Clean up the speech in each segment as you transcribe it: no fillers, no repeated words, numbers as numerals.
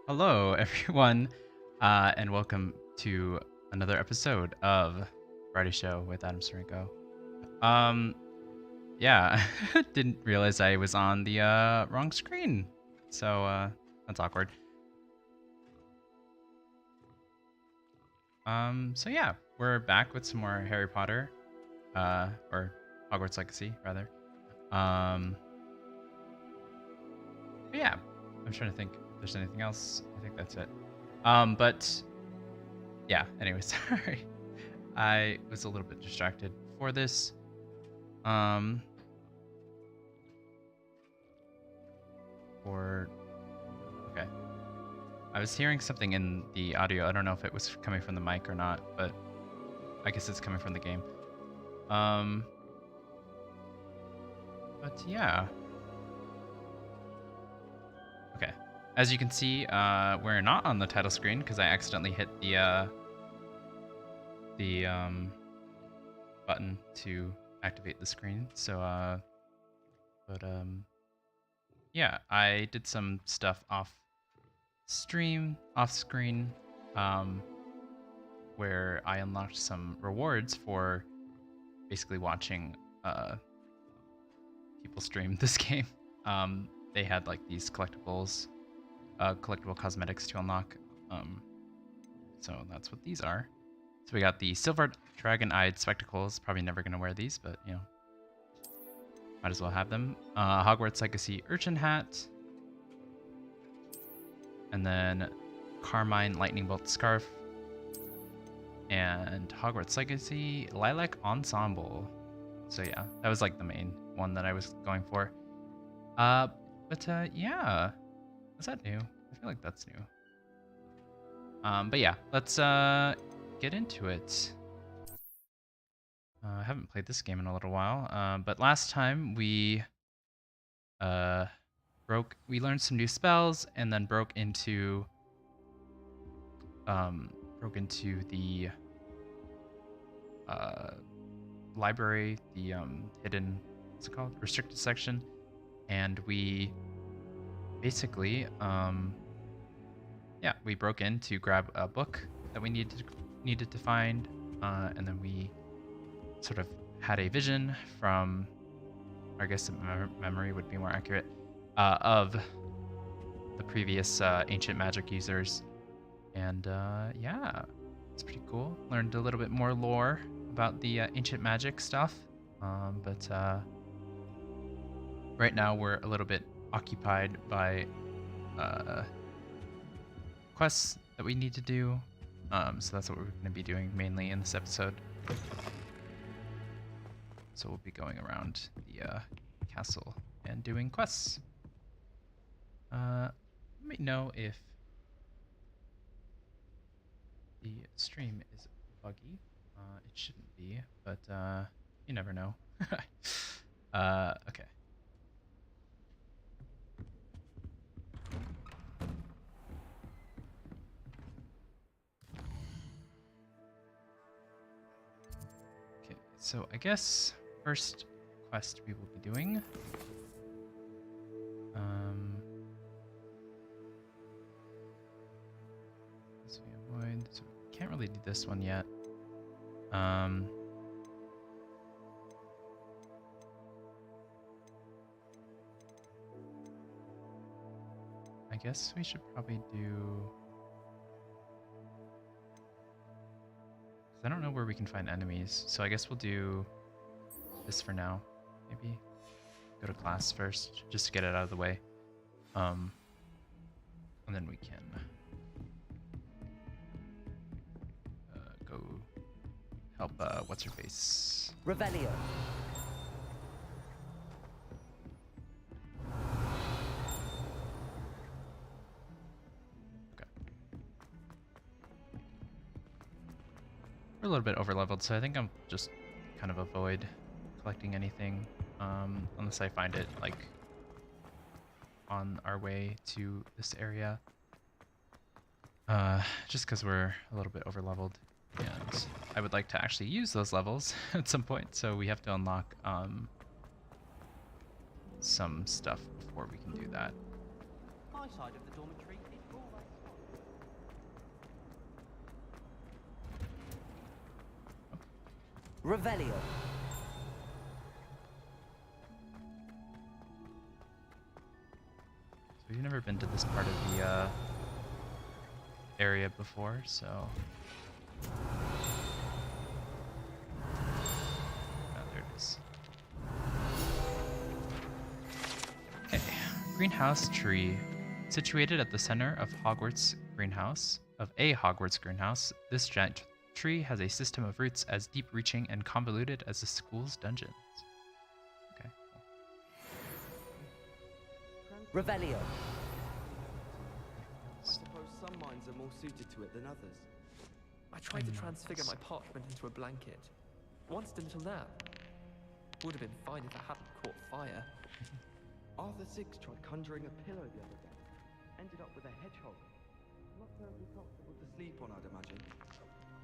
Hello, everyone, and welcome to another episode of Variety Show with Adam Serinko. Um, yeah, didn't realize I was on the wrong screen, so that's awkward. So yeah, we're back with some more Harry Potter, or Hogwarts Legacy, rather. Um, but yeah, I'm trying to think if there's anything else. I think that's it. But yeah, anyway, sorry. I was a little bit distracted before this. Um, or okay, I was hearing something in the audio. I don't know if it was coming from the mic or not, but I guess it's coming from the game. Um, but yeah, okay. As you can see, we're not on the title screen because I accidentally hit the button to activate the screen. So, but yeah, I did some stuff off screen, um, where I unlocked some rewards for basically watching people stream this game. They had like these collectible cosmetics to unlock. Um, so that's what these are. So we got the silver dragon-eyed spectacles. Probably never gonna wear these, but you know, might as well have them. Hogwarts Legacy urchin hat, and then carmine lightning bolt scarf, and Hogwarts Legacy lilac ensemble. So yeah, that was like the main one that I was going for. But yeah, is that new? I feel like that's new. But yeah, let's get into it. I haven't played this game in a little while. But last time we learned some new spells and then broke into the library, the hidden, what's it called, restricted section, and we basically yeah, we broke in to grab a book that we needed to find, and then we sort of had a vision from, I guess memory would be more accurate, of the previous ancient magic users, and yeah, it's pretty cool. Learned a little bit more lore about the ancient magic stuff, but right now we're a little bit occupied by quests that we need to do. So that's what we're going to be doing mainly in this episode. So we'll be going around the castle and doing quests. Let me know if the stream is buggy. It shouldn't be, but you never know. Okay. Okay, so I guess first quest we will be doing. This we avoid, so we can't really do this one yet. I guess we should probably do... I don't know where we can find enemies, so I guess we'll do this for now. Maybe go to class first, just to get it out of the way. And then we can go help, what's her face? Revelio. Okay. We're a little bit overleveled, so I think I'm just kind of avoid collecting anything, unless I find it, like, on our way to this area. Just because we're a little bit overleveled, and I would like to actually use those levels at some point, so we have to unlock some stuff before we can do that. My side of the dormitory is always Revelio. So we've never been to this part of the area before, so... Oh, there it is. Okay, greenhouse tree. Situated at the center of a Hogwarts greenhouse, this giant tree has a system of roots as deep-reaching and convoluted as the school's dungeons. Okay, cool. Revelio. I suppose some minds are more suited to it than others. I tried to transfigure my parchment into a blanket. Once did until now. Would have been fine if I hadn't caught fire. Arthur Six tried conjuring a pillow the other day. Ended up with a hedgehog. Not terribly comfortable to sleep on, I'd imagine.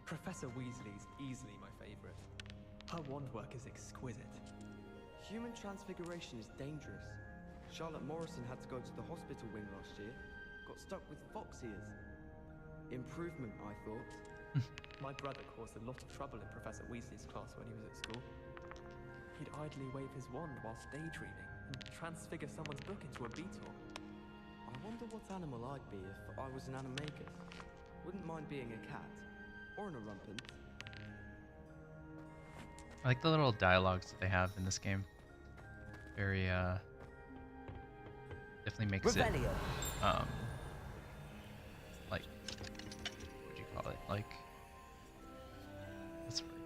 Professor Weasley's easily my favourite. Her wand work is exquisite. Human transfiguration is dangerous. Charlotte Morrison had to go to the hospital wing last year. Got stuck with fox ears. Improvement, I thought. My brother caused a lot of trouble in Professor Weasley's class when he was at school. He'd idly wave his wand whilst daydreaming and transfigure someone's book into a beetle. I wonder what animal I'd be if I was an animagus. Wouldn't mind being a cat. Or an rumpant. I like the little dialogues that they have in this game. Very, definitely makes it, Revelio. like, what do you call it? Like, what's the word?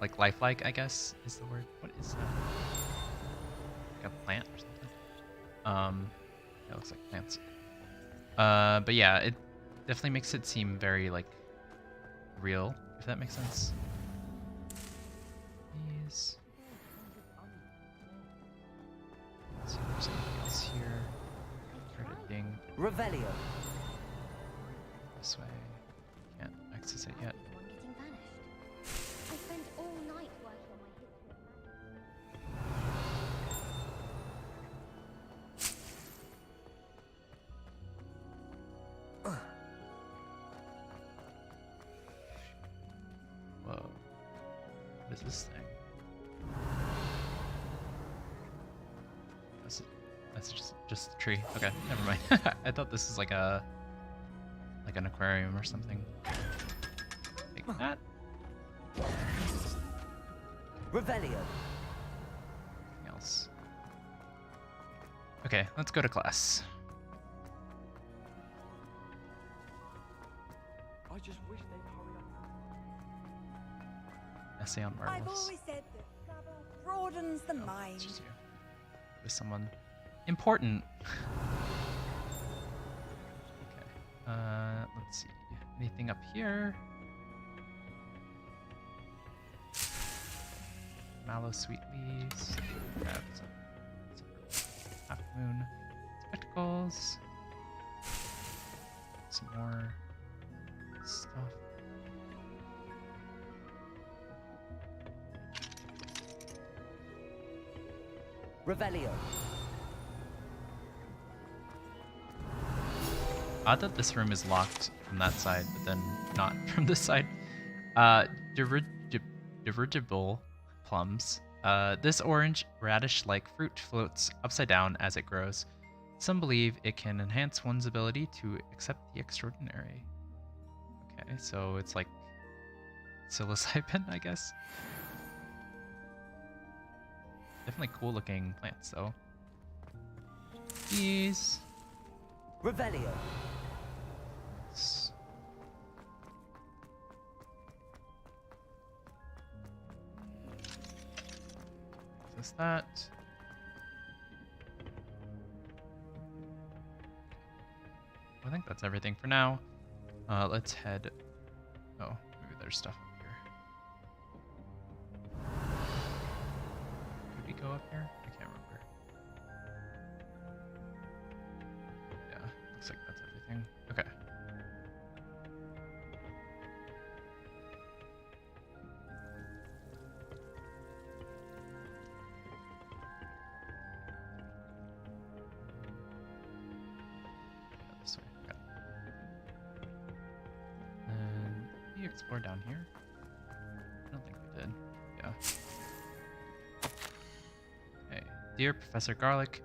Like lifelike, I guess, is the word. What is that? Like a plant or something? It looks like plants. But yeah, it definitely makes it seem very, like, real, if that makes sense. These. Let's see if there's anything else here. Crediting Revelio. this way. Can't access it yet. One getting vanished. I spent all night working on my history of magic. Whoa. What is this thing? That's just a tree. Okay, never mind. I thought this is like an aquarium or something. Take that. Revelio. Anything else? Okay, let's go to class. I just wish they'd hurry up. Essay on I've marbles. always said that travel broadens the Oh, it's mind. just you. With someone important. Okay. Let's see. Anything up here? Mallow sweet leaves. Grab some half moon spectacles. Some more stuff. Revelio. Odd that this room is locked from that side, but then not from this side. Dirigible plums. This orange radish-like fruit floats upside down as it grows. Some believe it can enhance one's ability to accept the extraordinary. Okay, so it's like psilocybin, I guess. Definitely cool looking plants though. These. Revelio. Is that? I think that's everything for now. Let's head. Oh, maybe there's stuff up here. Could we go up here? I can't remember. Yeah, looks like that's everything. Okay. This way. Okay. And we explore down here? I don't think we did. Okay. Dear Professor Garlic,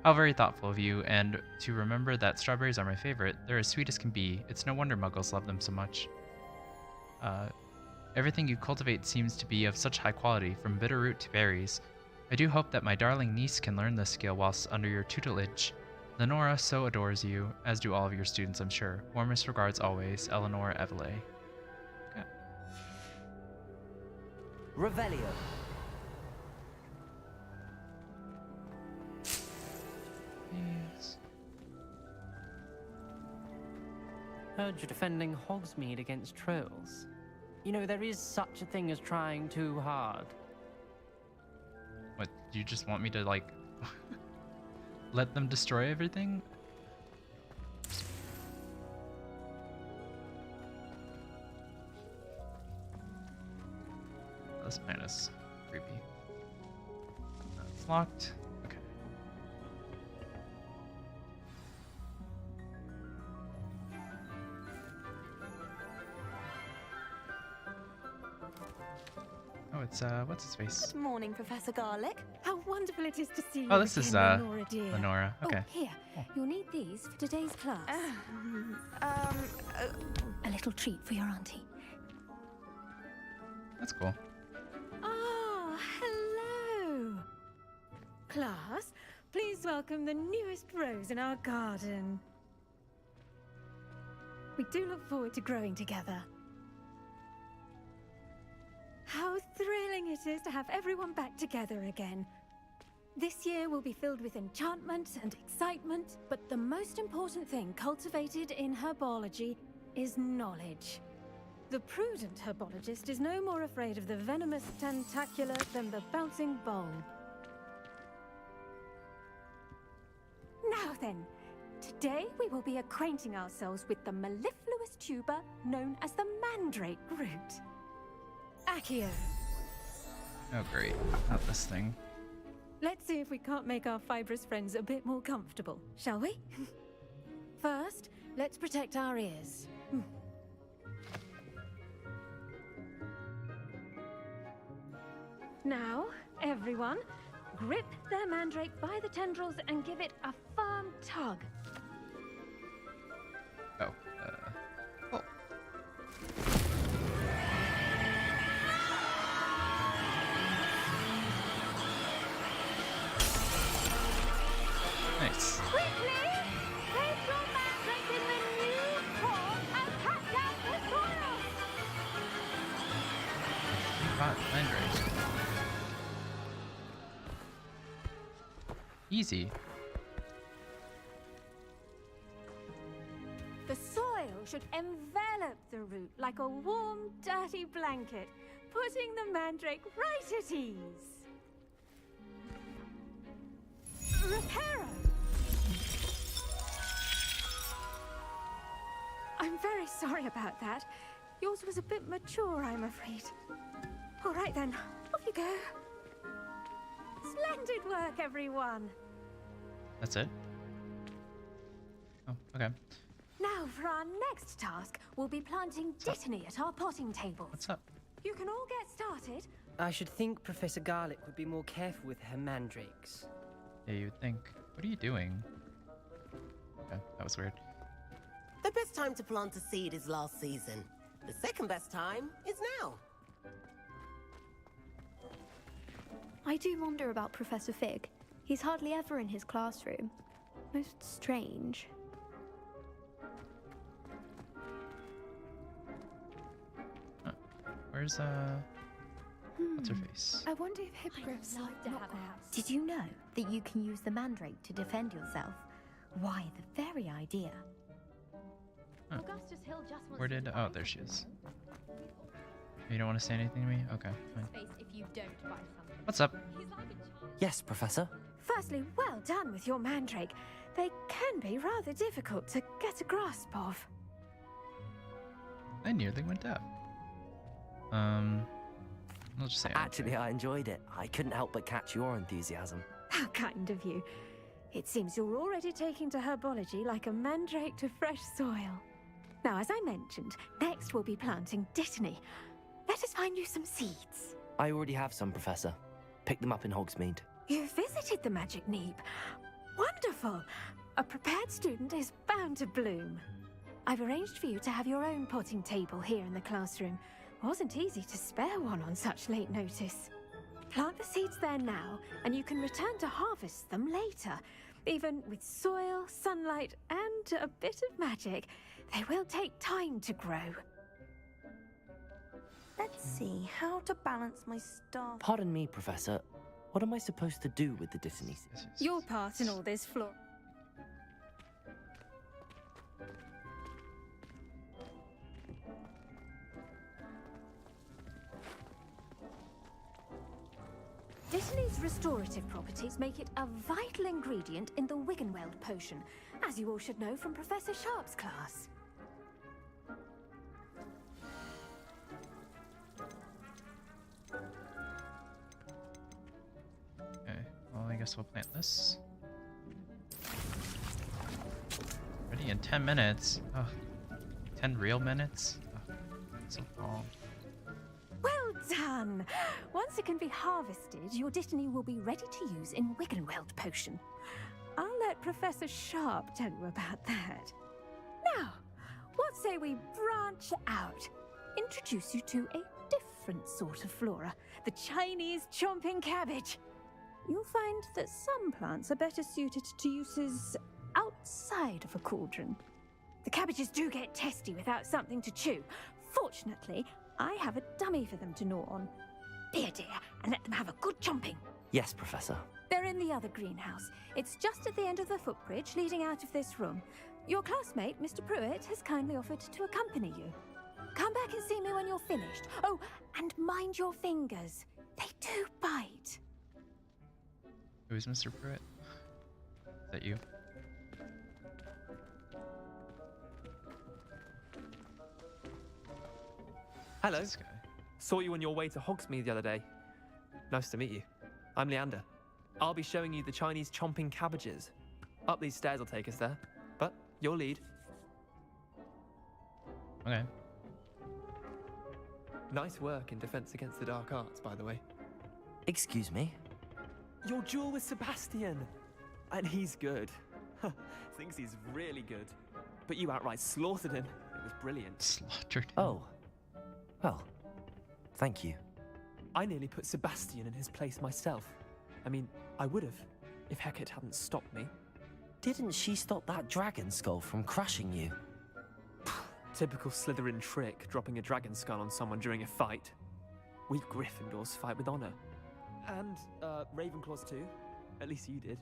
how very thoughtful of you, and to remember that strawberries are my favorite. They're as sweet as can be. It's no wonder muggles love them so much. Everything you cultivate seems to be of such high quality, from bitter root to berries. I do hope that my darling niece can learn this skill whilst under your tutelage. Lenora so adores you, as do all of your students, I'm sure. Warmest regards always, Eleanor Evele. Okay. Revelio. Yes. Heard you're defending Hogsmeade against trolls. You know, there is such a thing as trying too hard. What, you just want me to, like, let them destroy everything? This man is creepy. It's locked. Okay. Oh, it's what's his face? Good morning, Professor Garlic. How wonderful it is to see you. Oh, this is again, Lenora, dear. Lenora. Okay. Oh, here. Oh. You'll need these for today's class. A little treat for your auntie. That's cool. Oh, hello. Class, please welcome the newest rose in our garden. We do look forward to growing together. How thrilling it is to have everyone back together again. This year will be filled with enchantment and excitement, but the most important thing cultivated in herbology is knowledge. The prudent herbologist is no more afraid of the venomous tentacular than the bouncing bowl. Now then, today we will be acquainting ourselves with the mellifluous tuber known as the mandrake root. Accio. Oh, great. Not this thing. Let's see if we can't make our fibrous friends a bit more comfortable, shall we? First, let's protect our ears. Now, everyone, grip their mandrake by the tendrils and give it a firm tug. Oh. Oh. Nice. Quickly! Place your mandrake in the new form and cut down the soil! Got mandrake. Easy. The soil should envelop the root like a warm, dirty blanket, putting the mandrake right at ease. Reparo! I'm very sorry about that. Yours was a bit mature, I'm afraid. All right then, off you go. Splendid work, everyone. That's it? Oh, okay. Now for our next task, we'll be planting dittany at our potting tables. What's up? You can all get started. I should think Professor Garlic would be more careful with her mandrakes. Yeah, you would think. What are you doing? Okay, that was weird. The best time to plant a seed is last season. The second best time is now. I do wonder about Professor Fig. He's hardly ever in his classroom. Most strange. Where's what's her face? I wonder if hippogriffs like to have a knockoffs. house. Did you know that you can use the mandrake to defend yourself? Why, the very idea. Huh. Augustus Hill just wants Where you did to oh buy there she is. something. You don't want to say anything to me? Okay, fine. Face if you don't buy something. What's up? He's like a child. Yes, Professor. Firstly, well done with your mandrake. They can be rather difficult to get a grasp of. I nearly went up. I'll just say Actually, I enjoyed it. I couldn't help but catch your enthusiasm. How kind of you. It seems you're already taking to herbology like a mandrake to fresh soil. Now, as I mentioned, next we'll be planting dittany. Let us find you some seeds. I already have some, Professor. Picked them up in Hogsmeade. You visited the Magic Neep. Wonderful! A prepared student is bound to bloom. I've arranged for you to have your own potting table here in the classroom. Wasn't easy to spare one on such late notice. Plant the seeds there now, and you can return to harvest them later. Even with soil, sunlight, and a bit of magic, they will take time to grow. Let's see, how to balance my staff. Pardon me, Professor. What am I supposed to do with the Dittany seeds? Your part in all this, Flora. Dittany's restorative properties make it a vital ingredient in the Wiggenweld potion, as you all should know from Professor Sharp's class. Okay, well, I guess we'll plant this. Ready in 10 minutes. Oh, 10 real minutes? Oh, so long. Well done! Once it can be harvested, your Dittany will be ready to use in Wiggenweld potion. I'll let Professor Sharp tell you about that. Now, what say we branch out? Introduce you to a different sort of flora, the Chinese chomping cabbage. You'll find that some plants are better suited to uses outside of a cauldron. The cabbages do get testy without something to chew. Fortunately, I have a dummy for them to gnaw on. Be a dear and let them have a good chomping. Yes, Professor. They're in the other greenhouse. It's just at the end of the footbridge leading out of this room. Your classmate, Mr. Pruitt, has kindly offered to accompany you. Come back and see me when you're finished. Oh, and mind your fingers. They do bite. Who's Mr. Pruitt? Is that you? Hello. This guy. Saw you on your way to Hogsmeade the other day. Nice to meet you. I'm Leander. I'll be showing you the Chinese chomping cabbages. Up these stairs will take us there, but your lead. Okay. Nice work in Defense Against the Dark Arts, by the way. Excuse me? Your duel with Sebastian! And he's good. Thinks he's really good. But you outright slaughtered him. It was brilliant. Slaughtered him. Oh. Well, thank you. I nearly put Sebastian in his place myself. I mean, I would have, if Hecate hadn't stopped me. Didn't she stop that dragon skull from crushing you? Typical Slytherin trick, dropping a dragon skull on someone during a fight. We Gryffindors fight with honor. And, Ravenclaws too. At least you did.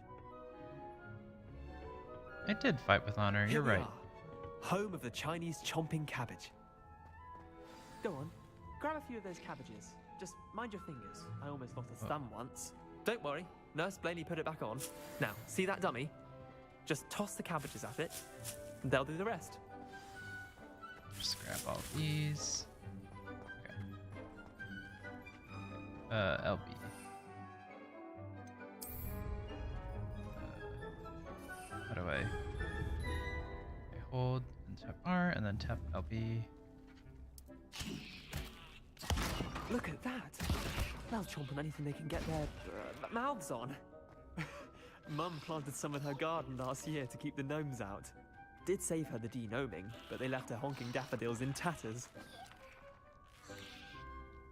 I did fight with honor, Here you're we right. are, home of the Chinese chomping cabbage. Go on, grab a few of those cabbages. Just mind your fingers. I almost lost a thumb once. Don't worry, Nurse Blaney put it back on. Now, see that dummy? Just toss the cabbages at it, and they'll do the rest. Just grab all these. Okay. LB. How do I hold and tap R and then tap LB? Look at that! They'll chomp on anything they can get their mouths on. Mum planted some in her garden last year to keep the gnomes out. Did save her the de-gnoming, but they left her honking daffodils in tatters.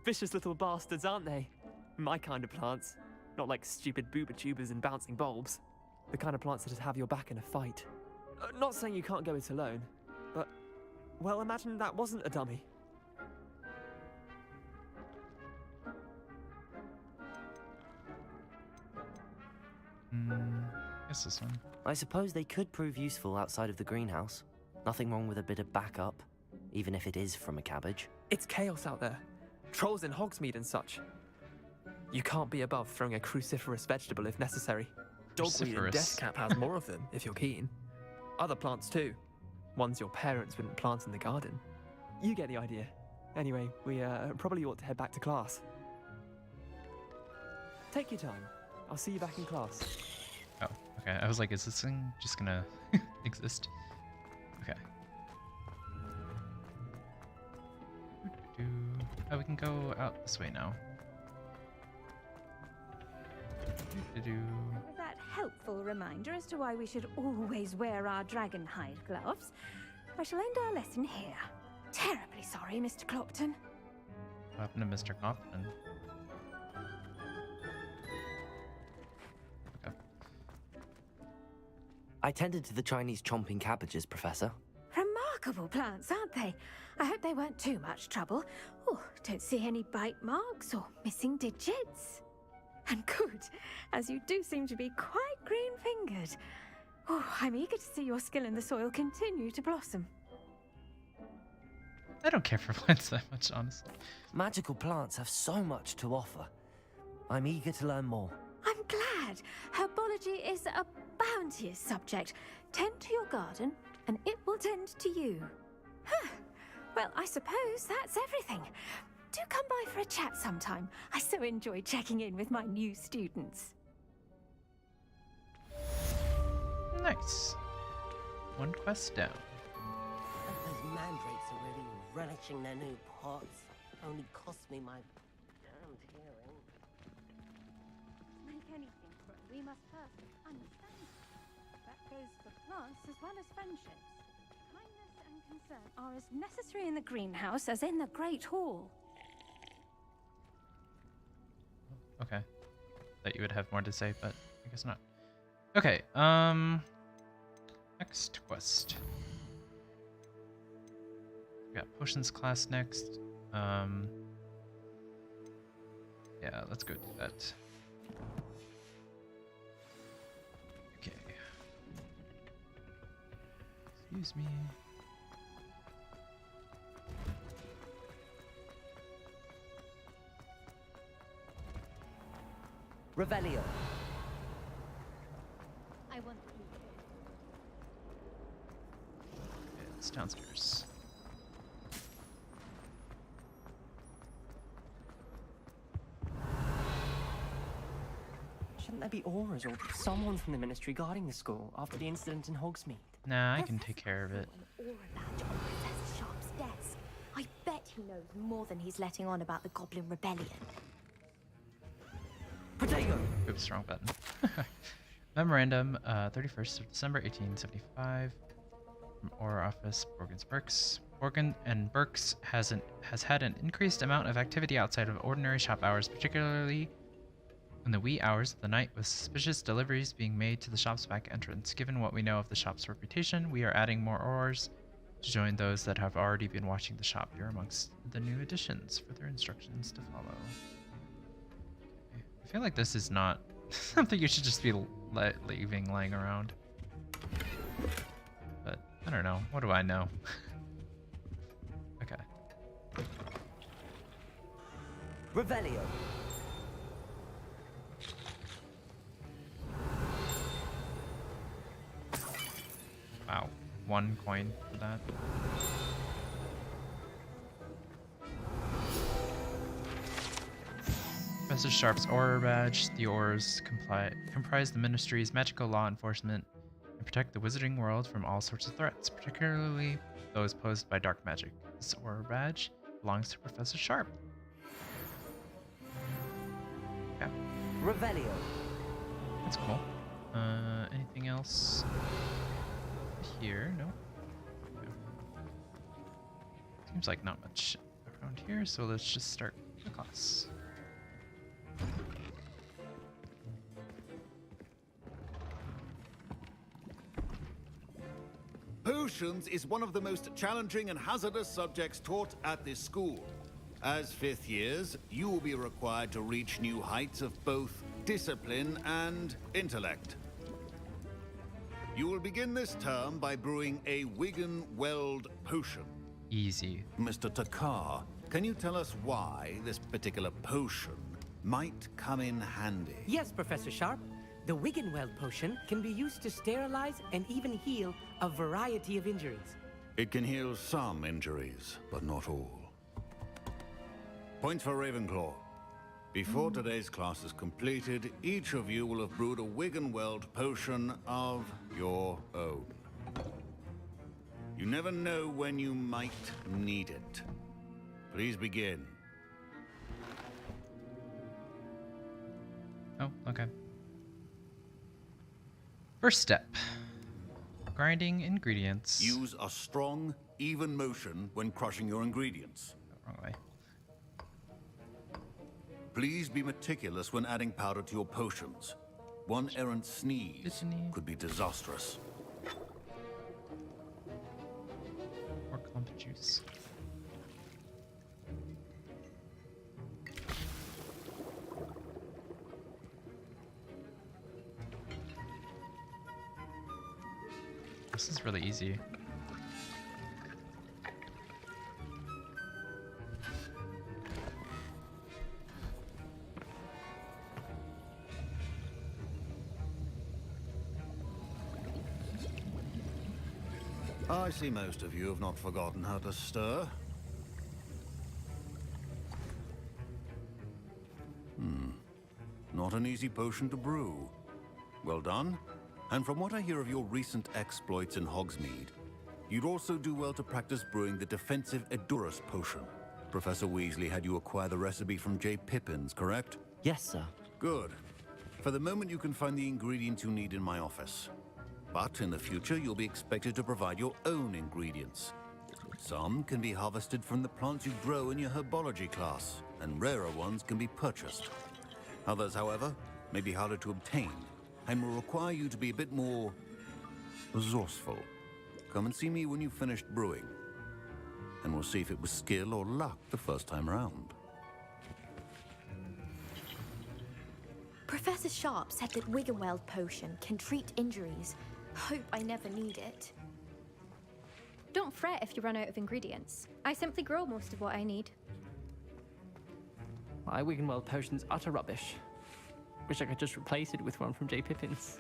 Vicious little bastards, aren't they? My kind of plants. Not like stupid booba tubers and bouncing bulbs. The kind of plants that'd have your back in a fight. Not saying you can't go it alone, but, well, imagine that wasn't a dummy. Guess this one. I suppose they could prove useful outside of the greenhouse. Nothing wrong with a bit of backup, even if it is from a cabbage. It's chaos out there. Trolls in Hogsmeade and such. You can't be above throwing a cruciferous vegetable if necessary. Dogweed and Cruciferous. deathcap has more of them, if you're keen. Other plants too. Ones your parents wouldn't plant in the garden. You get the idea. Anyway, we probably ought to head back to class. Take your time. I'll see you back in class. Oh, okay. I was like, is this thing just gonna exist? Okay. Oh, we can go out this way now. Do-do-do. With that helpful reminder as to why we should always wear our dragon hide gloves, I shall end our lesson here. Terribly sorry, Mr. Clopton. What happened to Mr. Compton? Okay. I tended to the Chinese chomping cabbages, Professor. Remarkable plants, aren't they? I hope they weren't too much trouble. Oh, don't see any bite marks or missing digits. And good, as you do seem to be quite green-fingered. Oh, I'm eager to see your skill in the soil continue to blossom. I don't care for plants that much, honestly. Magical plants have so much to offer. I'm eager to learn more. I'm glad. Herbology is a bounteous subject. Tend to your garden, and it will tend to you. Huh. Well, I suppose that's everything. Do come by for a chat sometime. I so enjoy checking in with my new students. Nice. One quest down. Those mandrakes are really relishing their new pots. Only cost me my damned hearing. To make anything grow, we must first understand it. That goes for plants as well as friendships. Kindness and concern are as necessary in the greenhouse as in the Great Hall. Okay. Thought you would have more to say, but I guess not. Okay, next quest. We got potions class next. Yeah, let's go do that. Okay. Excuse me. Revelio. I want to It's downstairs. Shouldn't there be auras or someone from the ministry guarding the school after the incident in Hogsmeade? Nah, I can take care of it. an aura badge on Professor Sharp's desk. I bet he knows more than he's letting on about the Goblin Rebellion. Potato. Oops, wrong button. Memorandum, 31st of December, 1875. From Aura Office, Borgen's Burks. Borgen and Burks has had an increased amount of activity outside of ordinary shop hours, particularly in the wee hours of the night, with suspicious deliveries being made to the shop's back entrance. Given what we know of the shop's reputation, we are adding more auras to join those that have already been watching the shop. You're amongst the new additions. Further instructions to follow. Okay. I feel like this is not something you should just be leaving lying around. But I don't know. What do I know? Okay. Revelio. Wow. 1 coin for that. Professor Sharp's Aura Badge. The auras comprise the Ministry's magical law enforcement and protect the wizarding world from all sorts of threats, particularly those posed by dark magic. This Aura Badge belongs to Professor Sharp. Yeah, Revelio. that's cool. Anything else here? No. Okay. Seems like not much around here, so let's just start the class. Potions is one of the most challenging and hazardous subjects taught at this school. As 5th years, you will be required to reach new heights of both discipline and intellect. You will begin this term by brewing a Wigan Weld potion. Easy. Mr. Takar, can you tell us why this particular potion might come in handy? Yes, Professor Sharp. The Wiggenweld potion can be used to sterilize and even heal a variety of injuries. It can heal some injuries, but not all. Points for Ravenclaw. Before today's class is completed, each of you will have brewed a Wiggenweld potion of your own. You never know when you might need it. Please begin. Oh, okay. First step. Grinding ingredients. Use a strong, even motion when crushing your ingredients. Wrong way. Please be meticulous when adding powder to your potions. One errant sneeze could be disastrous. More clump juice. This is really easy. I see most of you have not forgotten how to stir. Not an easy potion to brew. Well done. And from what I hear of your recent exploits in Hogsmeade, you'd also do well to practice brewing the defensive Edurus potion. Professor Weasley had you acquire the recipe from J. Pippin's, correct? Yes, sir. Good. For the moment, you can find the ingredients you need in my office. But in the future, you'll be expected to provide your own ingredients. Some can be harvested from the plants you grow in your herbology class, and rarer ones can be purchased. Others, however, may be harder to obtain, and will require you to be a bit more resourceful. Come and see me when you've finished brewing, and we'll see if it was skill or luck the first time around. Professor Sharp said that Wiggenweld potion can treat injuries. Hope I never need it. Don't fret if you run out of ingredients. I simply grow most of what I need. My Wiggenweld potion's utter rubbish. Wish I could just replace it with one from J. Pippin's.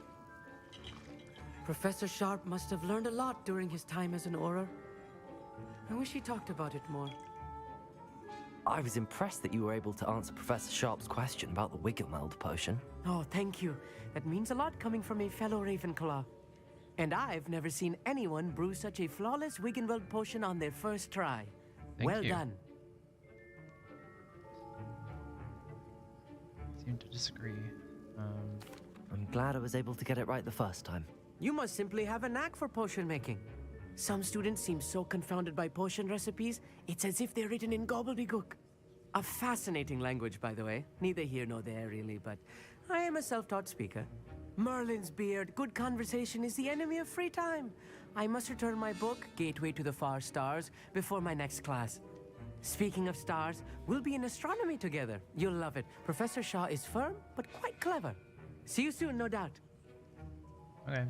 Professor Sharp must have learned a lot during his time as an Auror. I wish he talked about it more. I was impressed that you were able to answer Professor Sharp's question about the Wiggenweld potion. Oh, thank you. That means a lot coming from a fellow Ravenclaw. And I've never seen anyone brew such a flawless Wiggenweld potion on their first try. Well done. Seem to disagree. I'm glad I was able to get it right the first time. You must simply have a knack for potion making. Some students seem so confounded by potion recipes, it's as if they're written in gobbledygook. A fascinating language, by the way. Neither here nor there, really, but I am a self-taught speaker. Merlin's beard, good conversation is the enemy of free time. I must return my book, Gateway to the Far Stars, before my next class. Speaking of stars, we'll be in astronomy together. You'll love it. Professor Shaw is firm, but quite clever. See you soon, no doubt. Okay.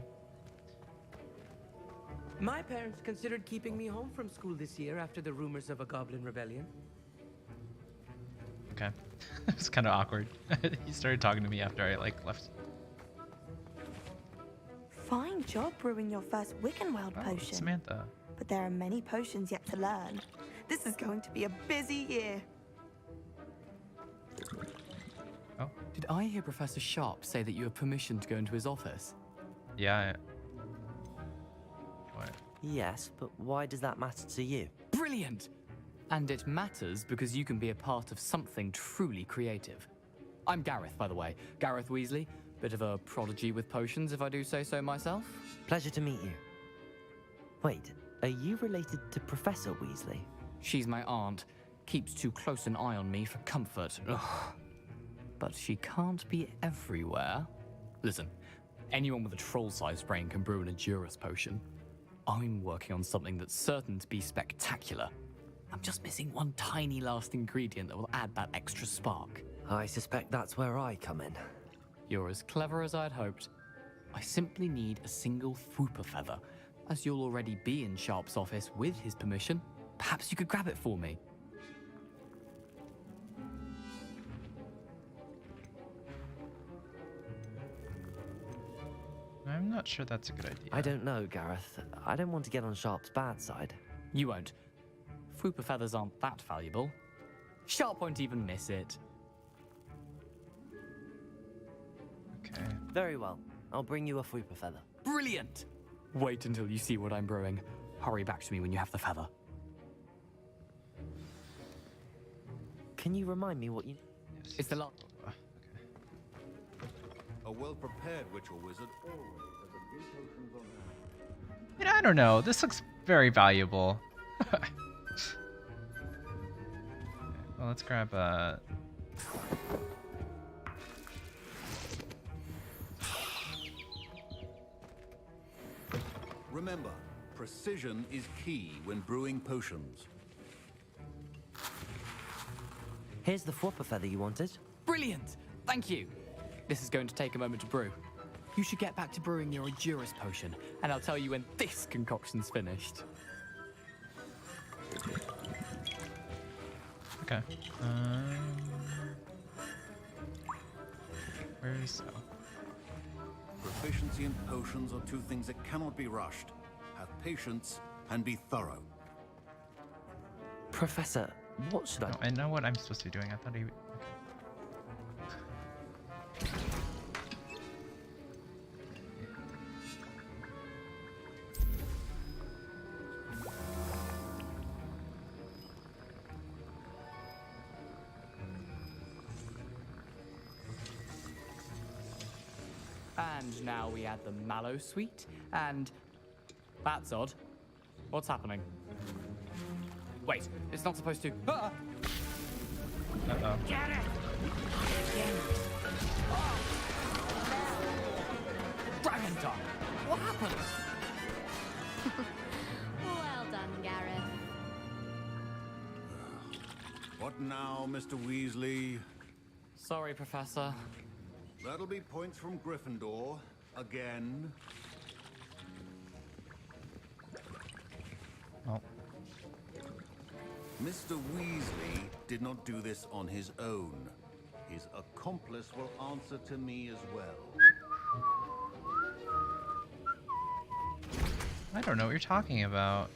My parents considered keeping me home from school this year after the rumors of a goblin rebellion. Okay. It was kind of awkward. He started talking to me after I left. Fine job brewing your first Wiggenweld potion. Samantha. But there are many potions yet to learn. This is going to be a busy year. Oh. Did I hear Professor Sharp say that you have permission to go into his office? Yeah. What? Yes, but why does that matter to you? Brilliant! And it matters because you can be a part of something truly creative. I'm Gareth, by the way. Gareth Weasley. Bit of a prodigy with potions, if I do say so myself. Pleasure to meet you. Wait, are you related to Professor Weasley? She's my aunt. Keeps too close an eye on me for comfort. Ugh. But she can't be everywhere. Listen, anyone with a troll-sized brain can brew an Edurus potion. I'm working on something that's certain to be spectacular. I'm just missing one tiny last ingredient that will add that extra spark. I suspect that's where I come in. You're as clever as I'd hoped. I simply need a single Fwooper feather. As you'll already be in Sharp's office with his permission, perhaps you could grab it for me. I'm not sure that's a good idea. I don't know, Gareth. I don't want to get on Sharp's bad side. You won't. Fwooper feathers aren't that valuable. Sharp won't even miss it. Okay. Very well. I'll bring you a Fwooper feather. Brilliant! Wait until you see what I'm brewing. Hurry back to me when you have the feather. Can you remind me what you... Yes. It's the last... A well-prepared witch or wizard always has a I don't know. This looks very valuable. Well, let's grab Remember, precision is key when brewing potions. Here's the flopper feather you wanted. Brilliant! Thank you. This is going to take a moment to brew. You should get back to brewing your Endurance potion, and I'll tell you when this concoction's finished. Okay. Where's... Oh. Proficiency in potions are two things that cannot be rushed. Have patience and be thorough. Professor, what should I... No, I know what I'm supposed to be doing. I thought he... Okay. And now we add the mallow sweet, and... That's odd. What's happening? Wait, it's not supposed to... Ah! Uh-oh. Get it! Dragon tongue! What happened? Well done, Gareth. What now, Mr. Weasley? Sorry, Professor. That'll be points from Gryffindor. Again. Oh. Mr. Weasley did not do this on his own. His accomplice will answer to me as well. I don't know what you're talking about.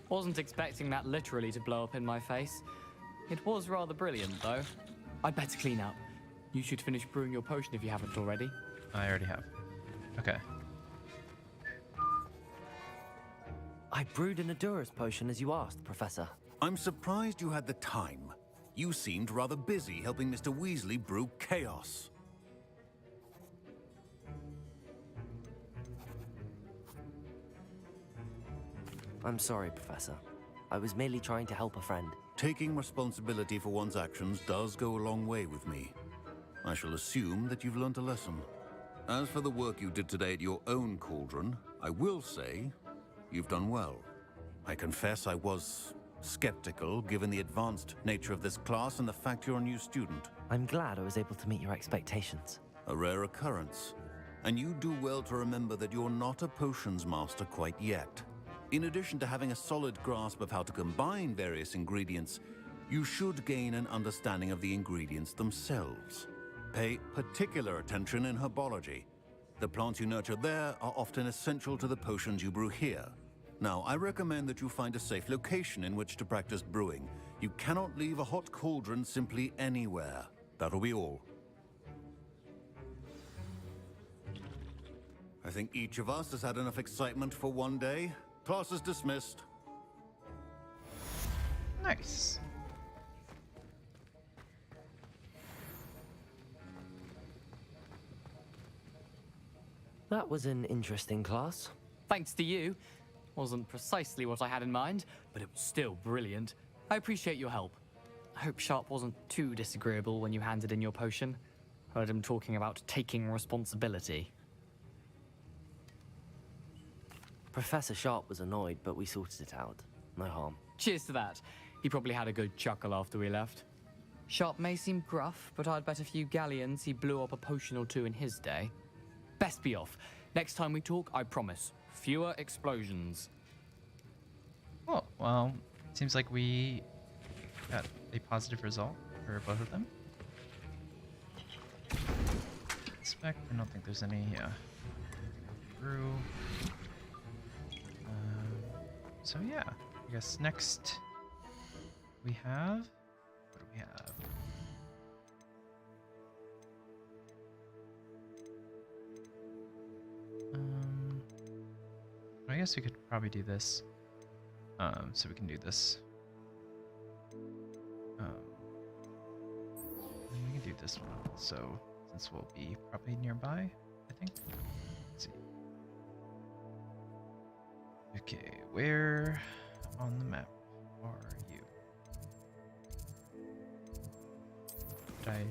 Wasn't expecting that literally to blow up in my face. It was rather brilliant, though. I'd better clean up. You should finish brewing your potion if you haven't already. I already have. Okay. I brewed an Endurance potion as you asked, Professor. I'm surprised you had the time. You seemed rather busy helping Mr. Weasley brew chaos. I'm sorry, Professor. I was merely trying to help a friend. Taking responsibility for one's actions does go a long way with me. I shall assume that you've learnt a lesson. As for the work you did today at your own cauldron, I will say you've done well. I confess I was skeptical given the advanced nature of this class and the fact you're a new student. I'm glad I was able to meet your expectations. A rare occurrence. And you do well to remember that you're not a potions master quite yet. In addition to having a solid grasp of how to combine various ingredients, you should gain an understanding of the ingredients themselves. Pay particular attention in herbology. The plants you nurture there are often essential to the potions you brew here. Now, I recommend that you find a safe location in which to practice brewing. You cannot leave a hot cauldron simply anywhere. That'll be all. I think each of us has had enough excitement for one day. Class is dismissed. Nice. That was an interesting class. Thanks to you. Wasn't precisely what I had in mind, but it was still brilliant. I appreciate your help. I hope Sharp wasn't too disagreeable when you handed in your potion. Heard him talking about taking responsibility. Professor Sharp was annoyed, but we sorted it out. No harm. Cheers to that. He probably had a good chuckle after we left. Sharp may seem gruff, but I'd bet a few galleons he blew up a potion or two in his day. Best be off. Next time we talk, I promise. Fewer explosions. Oh, well, seems like we got a positive result for both of them. Inspect, I don't think there's any brew. So yeah, I guess next we have, what do we have? I guess we could probably do this. So we can do this. We can do this one. So since we'll be probably nearby. I think. Let's see. Okay, where on the map are you? Did I?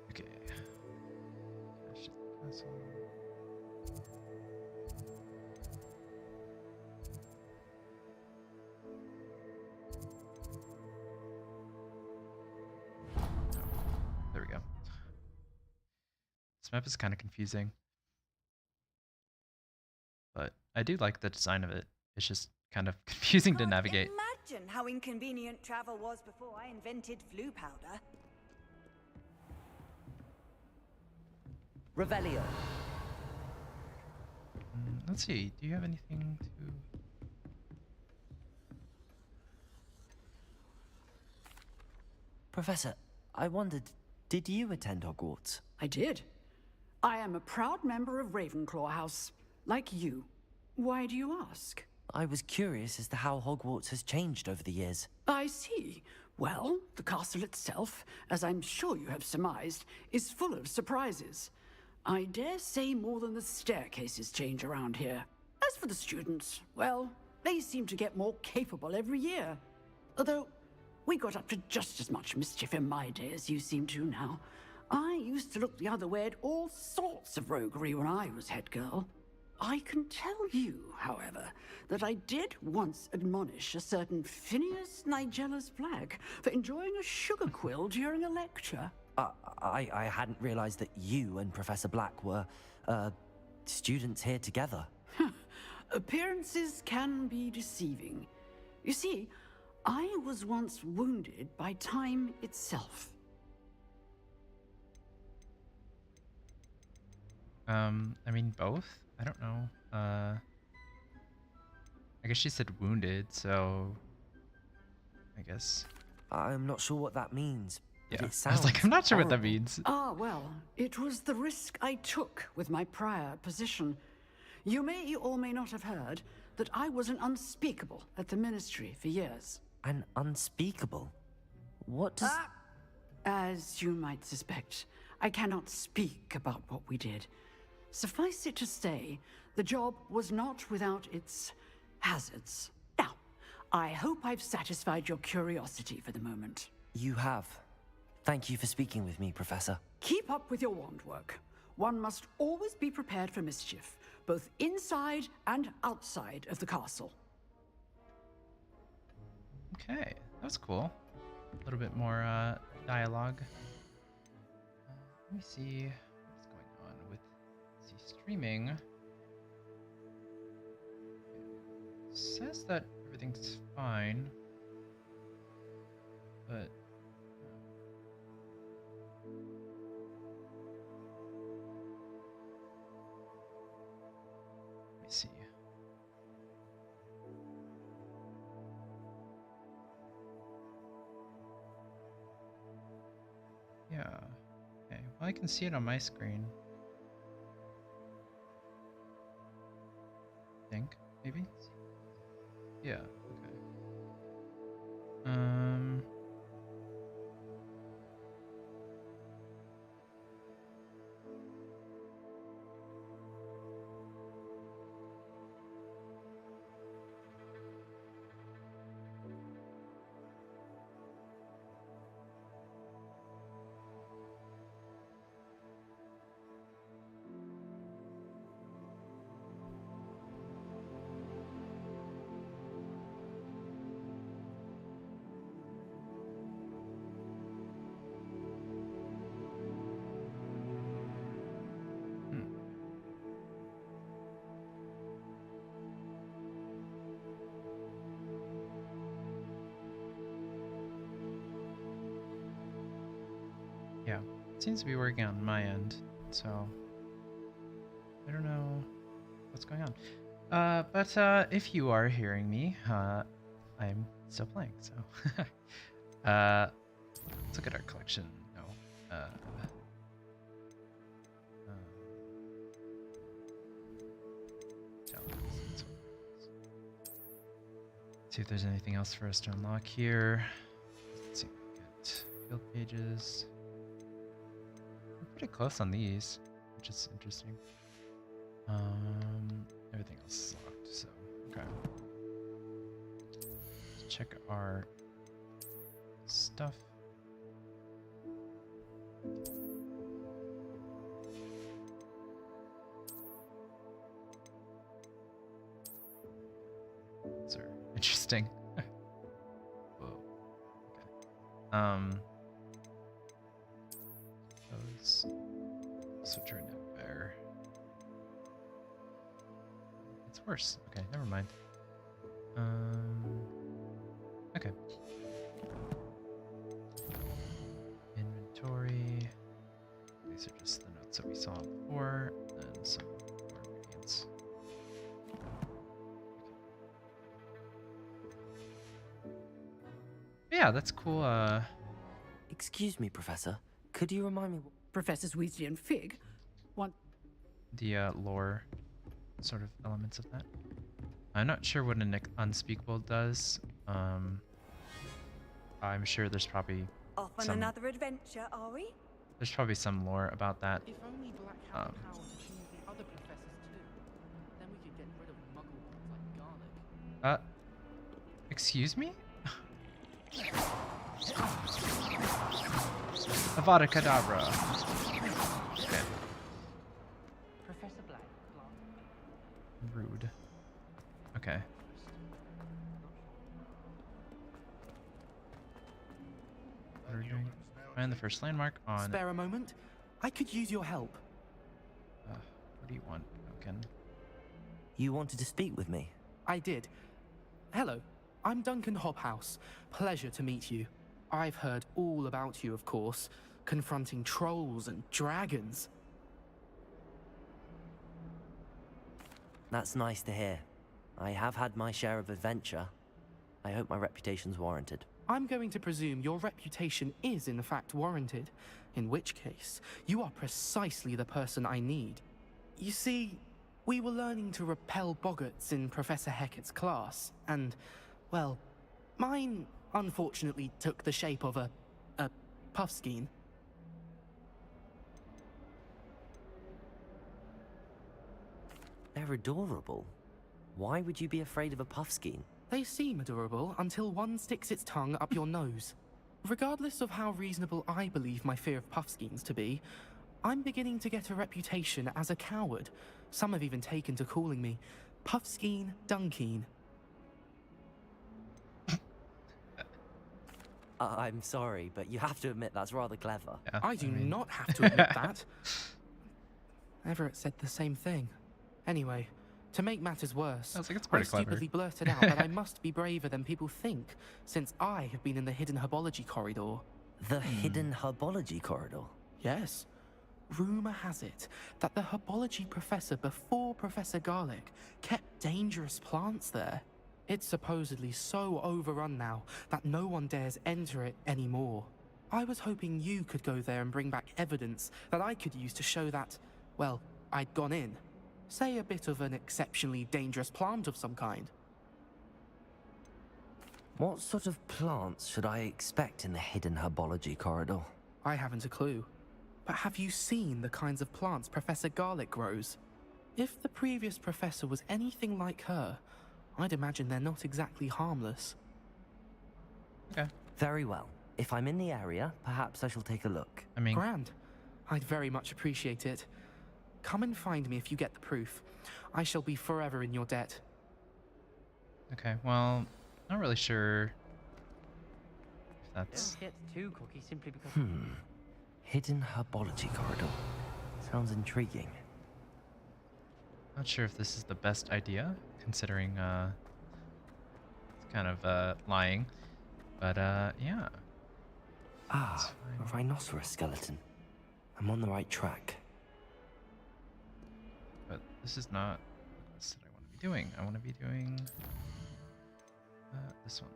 Okay. Castle. There we go. This map is kind of confusing, but I do like the design of it. It's just kind of confusing to navigate. Imagine how inconvenient travel was before I invented flu powder. Revelio. Let's see. Do you have anything to? Professor, I wondered, did you attend Hogwarts? I did. I am a proud member of Ravenclaw House, like you. Why do you ask? I was curious as to how Hogwarts has changed over the years. I see. Well, the castle itself, as I'm sure you have surmised, is full of surprises. I dare say more than the staircases change around here. As for the students, well, they seem to get more capable every year. Although, we got up to just as much mischief in my day as you seem to now. I used to look the other way at all sorts of roguery when I was head girl. I can tell you, however, that I did once admonish a certain Phineas Nigellus Black for enjoying a sugar quill during a lecture. I hadn't realized that you and Professor Black were, students here together. Appearances can be deceiving. You see, I was once wounded by time itself. I mean both? I don't know. I guess she said wounded, so I guess. I'm not sure what that means. Yeah, It I was sounds like, I'm not sure what that horrible. means. Ah, well, it was the risk I took with my prior position. You may or may not have heard that I was an unspeakable at the Ministry for years. An unspeakable? What does... As you might suspect, I cannot speak about what we did. Suffice it to say, the job was not without its hazards. Now, I hope I've satisfied your curiosity for the moment. You have. Thank you for speaking with me, Professor. Keep up with your wand work. One must always be prepared for mischief, both inside and outside of the castle. Okay, that was cool. A little bit more dialogue. Let me see what's going on with streaming. It says that everything's fine, but let me see. Yeah. Okay. Well, I can see it on my screen. I think maybe. Yeah. Okay. Yeah, it seems to be working on my end, so I don't know what's going on. But if you are hearing me, I'm still playing, so let's look at our collection. No. See if there's anything else for us to unlock here. Let's see. Field pages. We're pretty close on these, which is interesting. Everything else is locked, so okay. Let's check our stuff. These are interesting. Whoa. Okay. Those switch are net bear. It's worse. Okay, never mind. Okay. Inventory. These are just the notes that we saw before, and some more ingredients. Yeah, that's cool. Excuse me, Professor. Could you remind me? Professors Weasley and Fig? What? The lore sort of elements of that. I'm not sure what an unspeakable does. I'm sure there's probably Off on some, another adventure, are we? there's probably some lore about that. If only Black had the power to choose the other professors too, then we could get rid of muggles like garlic. Excuse me? Avada Kedavra. Okay. Professor Black. Rude. Okay. What are we doing? Find the first landmark on. Spare a moment? I could use your help. What do you want, Duncan? You wanted to speak with me? I did. Hello, I'm Duncan Hobhouse. Pleasure to meet you. I've heard all about you, of course, confronting trolls and dragons. That's nice to hear. I have had my share of adventure. I hope my reputation's warranted. I'm going to presume your reputation is in fact warranted, in which case, you are precisely the person I need. You see, we were learning to repel boggarts in Professor Hecat's class, and, well, mine unfortunately took the shape of a puffskein. They're adorable. Why would you be afraid of a puffskein? They seem adorable until one sticks its tongue up your nose. Regardless of how reasonable I believe my fear of puffskeins to be, I'm beginning to get a reputation as a coward. Some have even taken to calling me Puffskein Dunkeen. I'm sorry, but you have to admit that's rather clever. Yeah, I do not have to admit that. Everett said the same thing. Anyway, to make matters worse, I was like, it's I pretty clever. stupidly blurted out that I must be braver than people think, since I have been in the hidden herbology corridor. The hidden herbology corridor? Yes. Rumour has it that the herbology professor before Professor Garlic kept dangerous plants there. It's supposedly so overrun now that no one dares enter it anymore. I was hoping you could go there and bring back evidence that I could use to show that, well, I'd gone in. Say a bit of an exceptionally dangerous plant of some kind. What sort of plants should I expect in the hidden herbology corridor? I haven't a clue. But have you seen the kinds of plants Professor Garlic grows? If the previous professor was anything like her, I'd imagine they're not exactly harmless. Okay. Very well. If I'm in the area, perhaps I shall take a look. I mean, Grand. I'd very much appreciate it. Come and find me if you get the proof. I shall be forever in your debt. okay, well, not really sure if that's... Don't get too cocky simply because... Hidden herbology corridor. Sounds intriguing. Not sure if this is the best idea, considering it's kind of lying. But yeah. Ah, a rhinoceros skeleton. I'm on the right track. But this is not what I want to be doing. I want to be doing this one.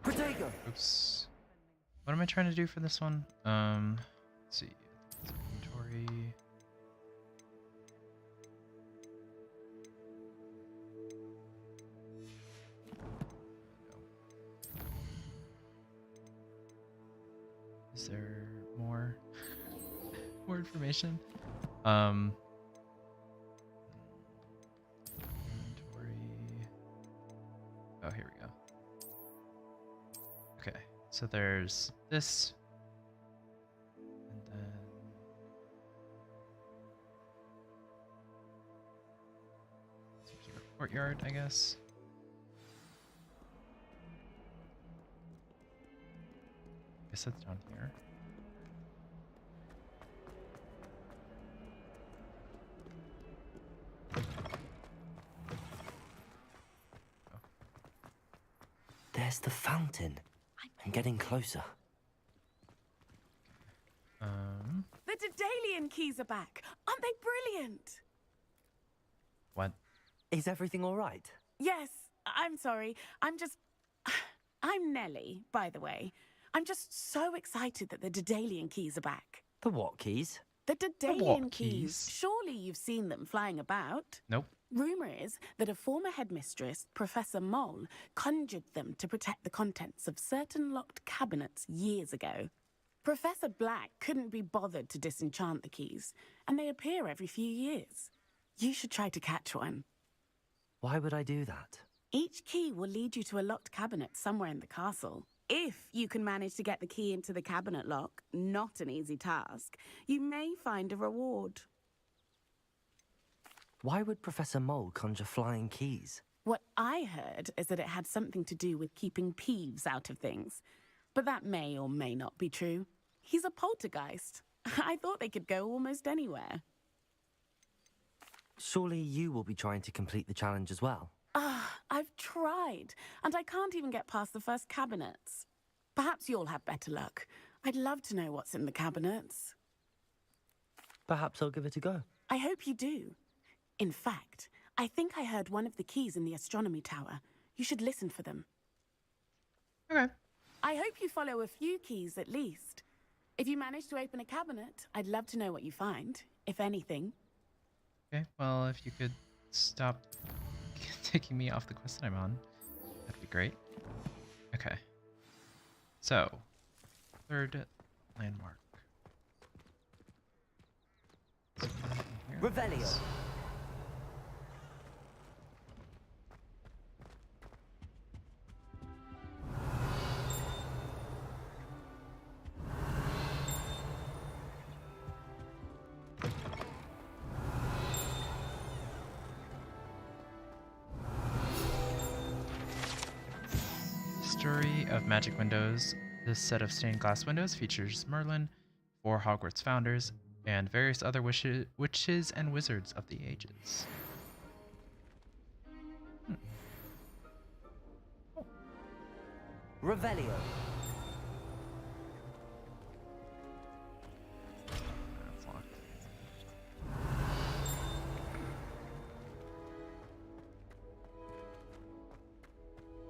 Protego! Oops. What am I trying to do for this one? Let's see. Inventory. Is there more more information? Inventory. Oh, here we go. Okay, so there's this, and then some sort of courtyard, I guess. I guess that's down here. There's the fountain. I'm getting closer. The Daedalian keys are back. Aren't they brilliant? What? Is everything all right? Yes, I'm sorry. I'm Nellie, by the way. I'm just so excited that the Daedalian keys are back. The what keys? The Daedalian what keys. keys? Surely you've seen them flying about. Nope. Rumour is that a former headmistress, Professor Mole, conjured them to protect the contents of certain locked cabinets years ago. Professor Black couldn't be bothered to disenchant the keys, and they appear every few years. You should try to catch one. Why would I do that? Each key will lead you to a locked cabinet somewhere in the castle. If you can manage to get the key into the cabinet lock, not an easy task, you may find a reward. Why would Professor Mole conjure flying keys? What I heard is that it had something to do with keeping Peeves out of things. But that may or may not be true. He's a poltergeist. I thought they could go almost anywhere. Surely you will be trying to complete the challenge as well. I've tried, and I can't even get past the first cabinets. Perhaps you'll have better luck. I'd love to know what's in the cabinets. Perhaps I'll give it a go. I hope you do. In fact, I think I heard one of the keys in the astronomy tower. You should listen for them. Okay. I hope you follow a few keys at least. If you manage to open a cabinet, I'd love to know what you find, if anything. Okay, well, if you could stop taking me off the quest that I'm on, that'd be great. Okay. So, third landmark. Revelio. Story of Magic Windows. This set of stained glass windows features Merlin, 4 Hogwarts founders, and various other witches and wizards of the ages. Revelio. That's locked.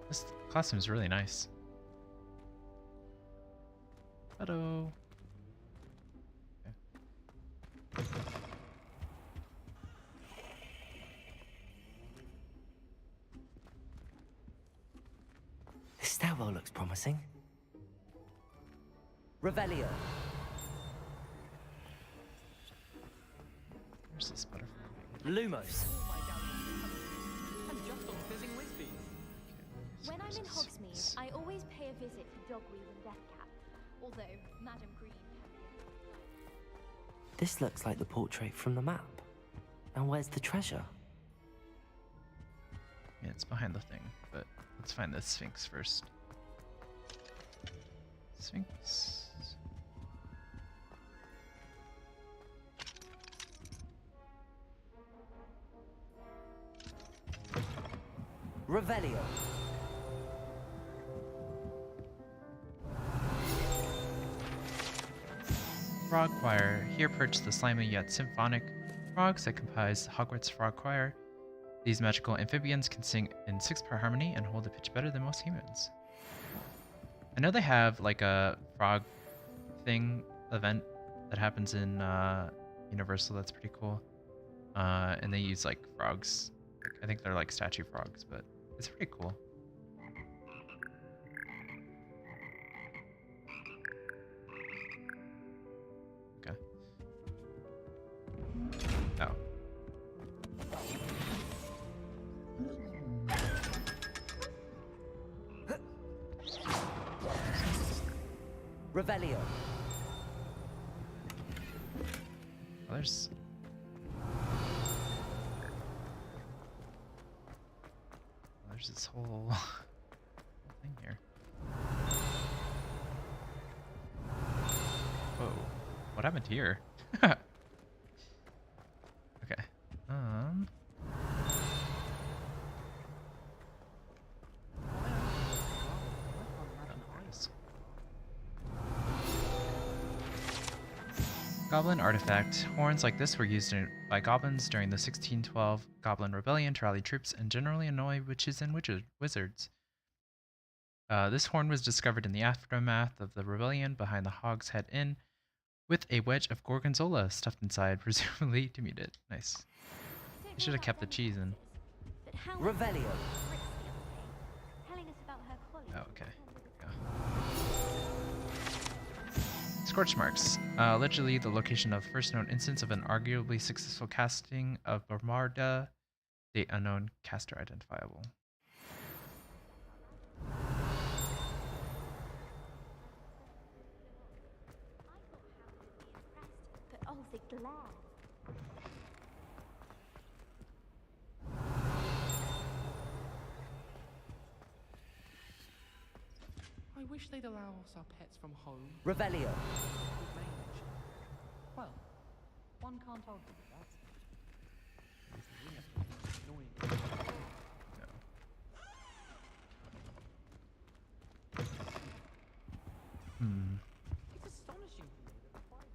This costume is really nice. Hello. Okay. This stairwell looks promising. Revelio. Where's this butterfly? Lumos. When I'm in Hogsmeade, I always pay a visit to Dogweed and Deathcap, although Madam Green can be... This looks like the portrait from the map. And where's the treasure? Yeah, it's behind the thing, but let's find the Sphinx first. Sphinx. Revelio. Frog Choir. Here perch the slimy yet symphonic frogs that comprise Hogwarts Frog Choir. These magical amphibians can sing in 6-part harmony and hold a pitch better than most humans. I know they have like a frog thing event that happens in Universal that's pretty cool. And they use like frogs. I think they're like statue frogs, but it's pretty cool. Revelio. Oh, there's this whole thing here. Whoa, what happened here? Okay. Goblin artifact. Horns like this were used by goblins during the 1612 Goblin Rebellion to rally troops and generally annoy witches and wizards. This horn was discovered in the aftermath of the rebellion behind the Hog's Head Inn, with a wedge of gorgonzola stuffed inside, presumably to mute it. Nice. You should have kept the cheese in. Revelio. Oh, okay. Scorch marks. Allegedly the location of first known instance of an arguably successful casting of Bombarda. Date unknown. Caster identifiable. But oh, the glare. I wish they'd allow us our pets from home. Revelio. Well, one can't argue with that. It's astonishing to me that the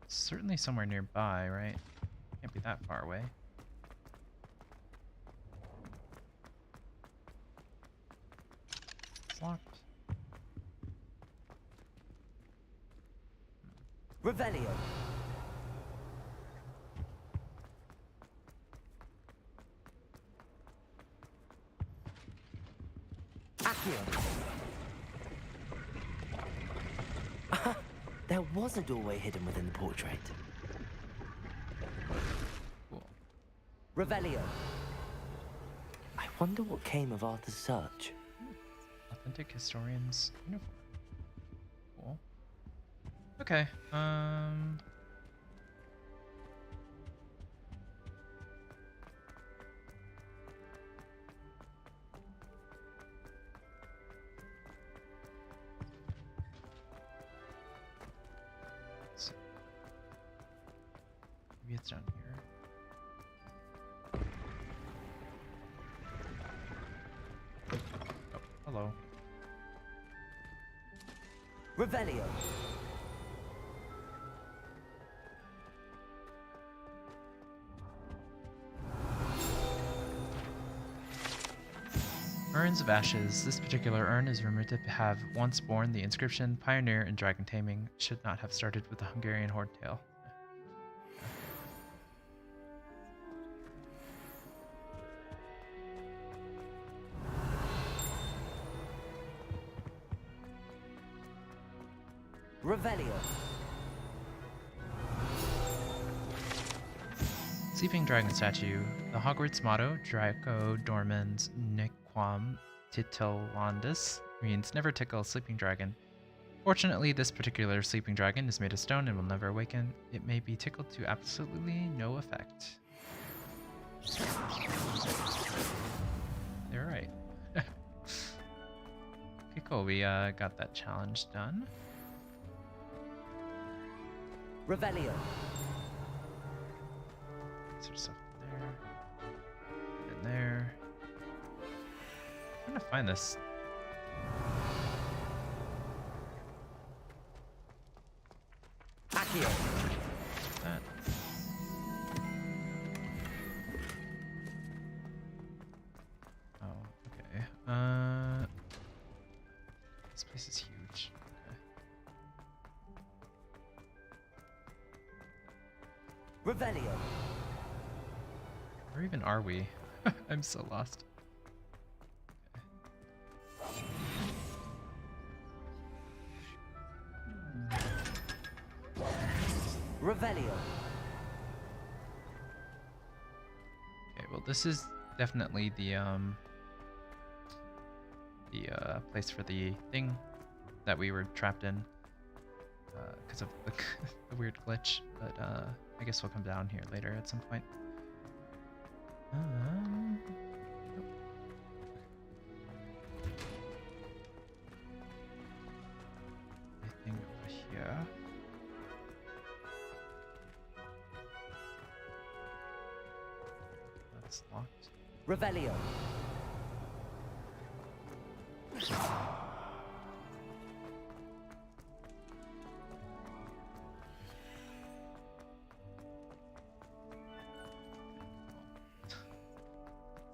Certainly somewhere nearby, right? Can't be that far away. It's locked. Revelio. Accio. There was a doorway hidden within the portrait. Cool. Revelio. I wonder what came of Arthur's search. Authentic historian's uniform. Cool. Okay. Maybe it's down here. Oh, hello. Revelio. Urns of Ashes. This particular urn is rumored to have once borne the inscription Pioneer in Dragon Taming. Should not have started with the Hungarian Hordtail. Revelio. Sleeping Dragon Statue. The Hogwarts motto, Draco Dormans Nequam Titilandus, means never tickle a sleeping dragon. Fortunately, this particular sleeping dragon is made of stone and will never awaken. It may be tickled to absolutely no effect. They're right. Okay, cool. We got that challenge done. Revelio. Sort of stuff there. In there. I'm trying to find this. Accio. That. Oh, okay. This place is huge. Okay. Revelio. Where even are we? I'm so lost. Revelio. Okay, well this is definitely the the place for the thing that we were trapped in because of the, the weird glitch. But I guess we'll come down here later at some point. Anything over here? That's locked. Revelio.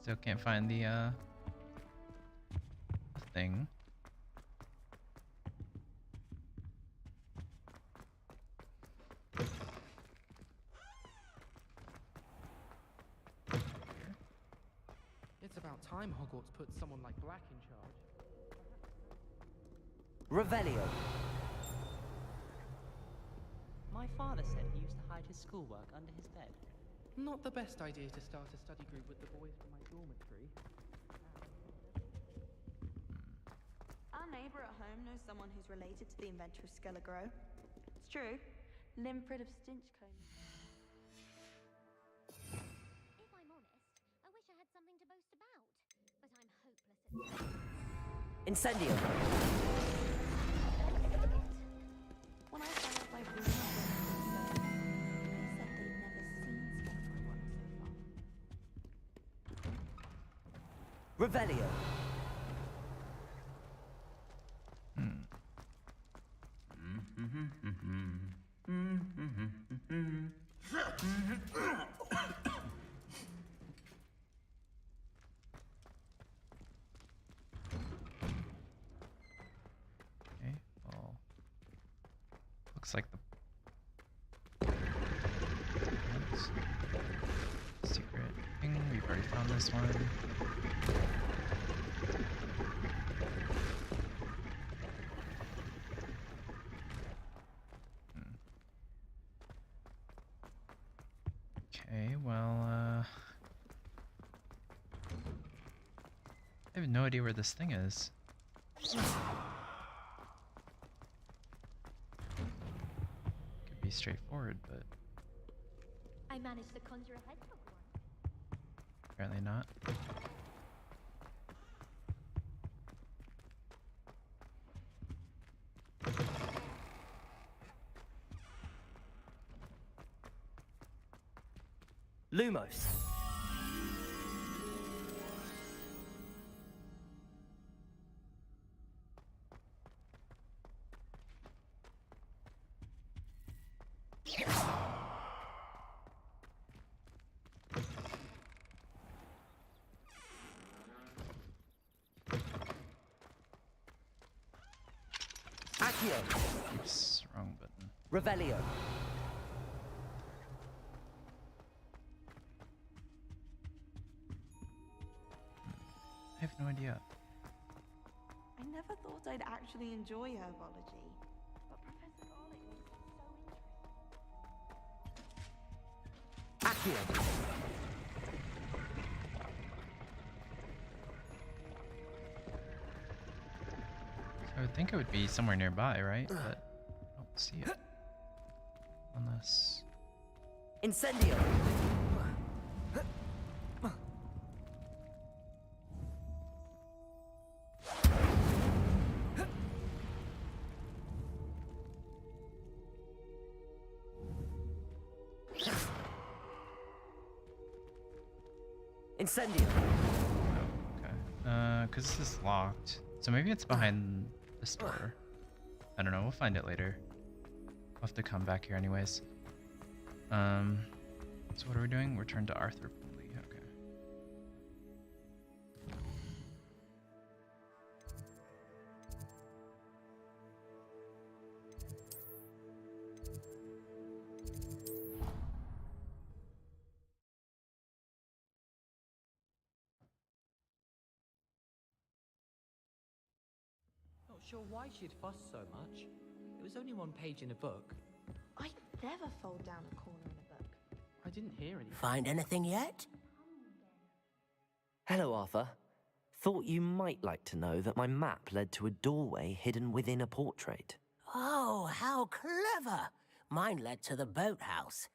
Still can't find the thing. It's about time Hogwarts put someone like Black in charge. Revelio. My father said he used to hide his schoolwork under his bed. Not the best idea to start a study group with the boys from my dormitory. Our neighbour at home knows someone who's related to the inventor of Skelegro. It's true. Limfrid of Stinchcombe. If I'm honest, I wish I had something to boast about. But I'm hopeless at Incendio. When I found out my room, they said they'd never seen Skelegro work so far. Revelio. Okay, well, looks like the secret thing. We've already found this one. Okay, well, I have no idea where this thing is. Could be straightforward, but I managed to conjure a hedgehog once. apparently not. Lumos. Accio. Oops, wrong button. Revelio. I have no idea. I never thought I'd actually enjoy herbology, but Professor Garlick makes it so interesting. Accio. I would think it would be somewhere nearby, right? But I don't see it. Unless... Incendio. Incendio. Okay. Because this is locked. So maybe it's behind this door. I don't know. We'll find it later. We'll have to come back here anyways. So what are we doing? Return to Arthur Pulley. Okay. Not sure why she'd fuss so much. It was only one page in a book. I never fold down a corner in a book. I didn't hear anything. Find anything yet? Hello, Arthur. Thought you might like to know that my map led to a doorway hidden within a portrait. Oh, how clever! Mine led to the boathouse.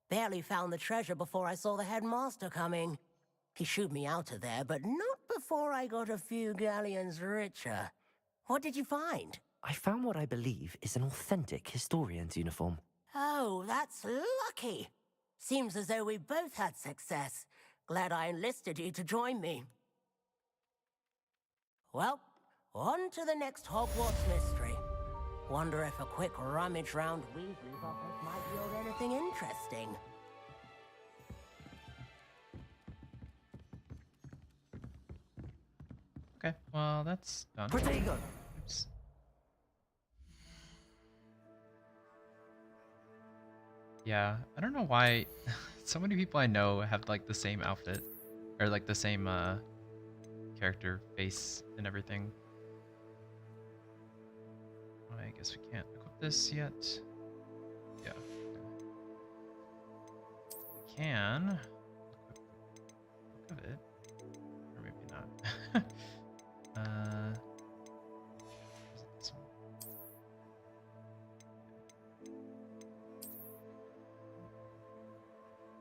Barely found the treasure before I saw the headmaster coming. He shooed me out of there, but not before I got a few galleons richer. What did you find? I found what I believe is an authentic historian's uniform. Oh, that's lucky. Seems as though we both had success. Glad I enlisted you to join me. Well, on to the next Hogwarts mystery. Wonder if a quick rummage round Weasley's office might yield anything interesting. Okay, well, that's done. Protego! Oops. Yeah, I don't know why so many people I know have like the same outfit or like the same character face and everything. I guess we can't equip this yet. Yeah. Okay. We can equip it, or maybe not. Is it this one?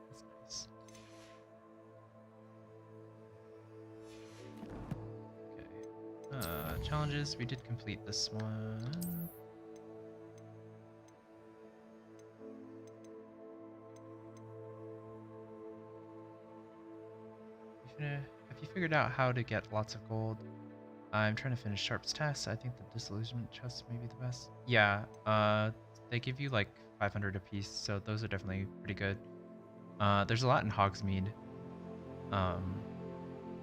That's nice. Okay. Challenges. We did complete this one. Have you figured out how to get lots of gold? I'm trying to finish Sharp's task. I think the disillusionment chest may be the best. Yeah, they give you like 500 apiece, so those are definitely pretty good. There's a lot in Hogsmeade,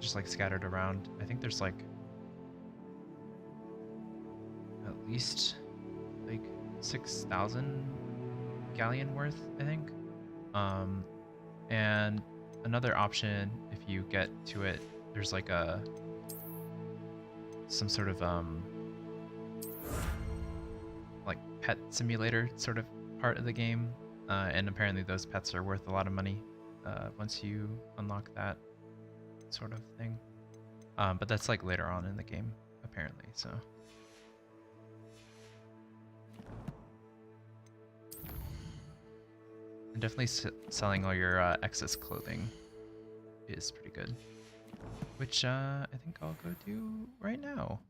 just like scattered around. I think there's like at least like 6,000 galleon worth, I think. And another option, if you get to it, there's like some sort of like pet simulator sort of part of the game, and apparently those pets are worth a lot of money once you unlock that sort of thing. But that's like later on in the game, apparently. So. And definitely selling all your excess clothing is pretty good, which I think I'll go do right now.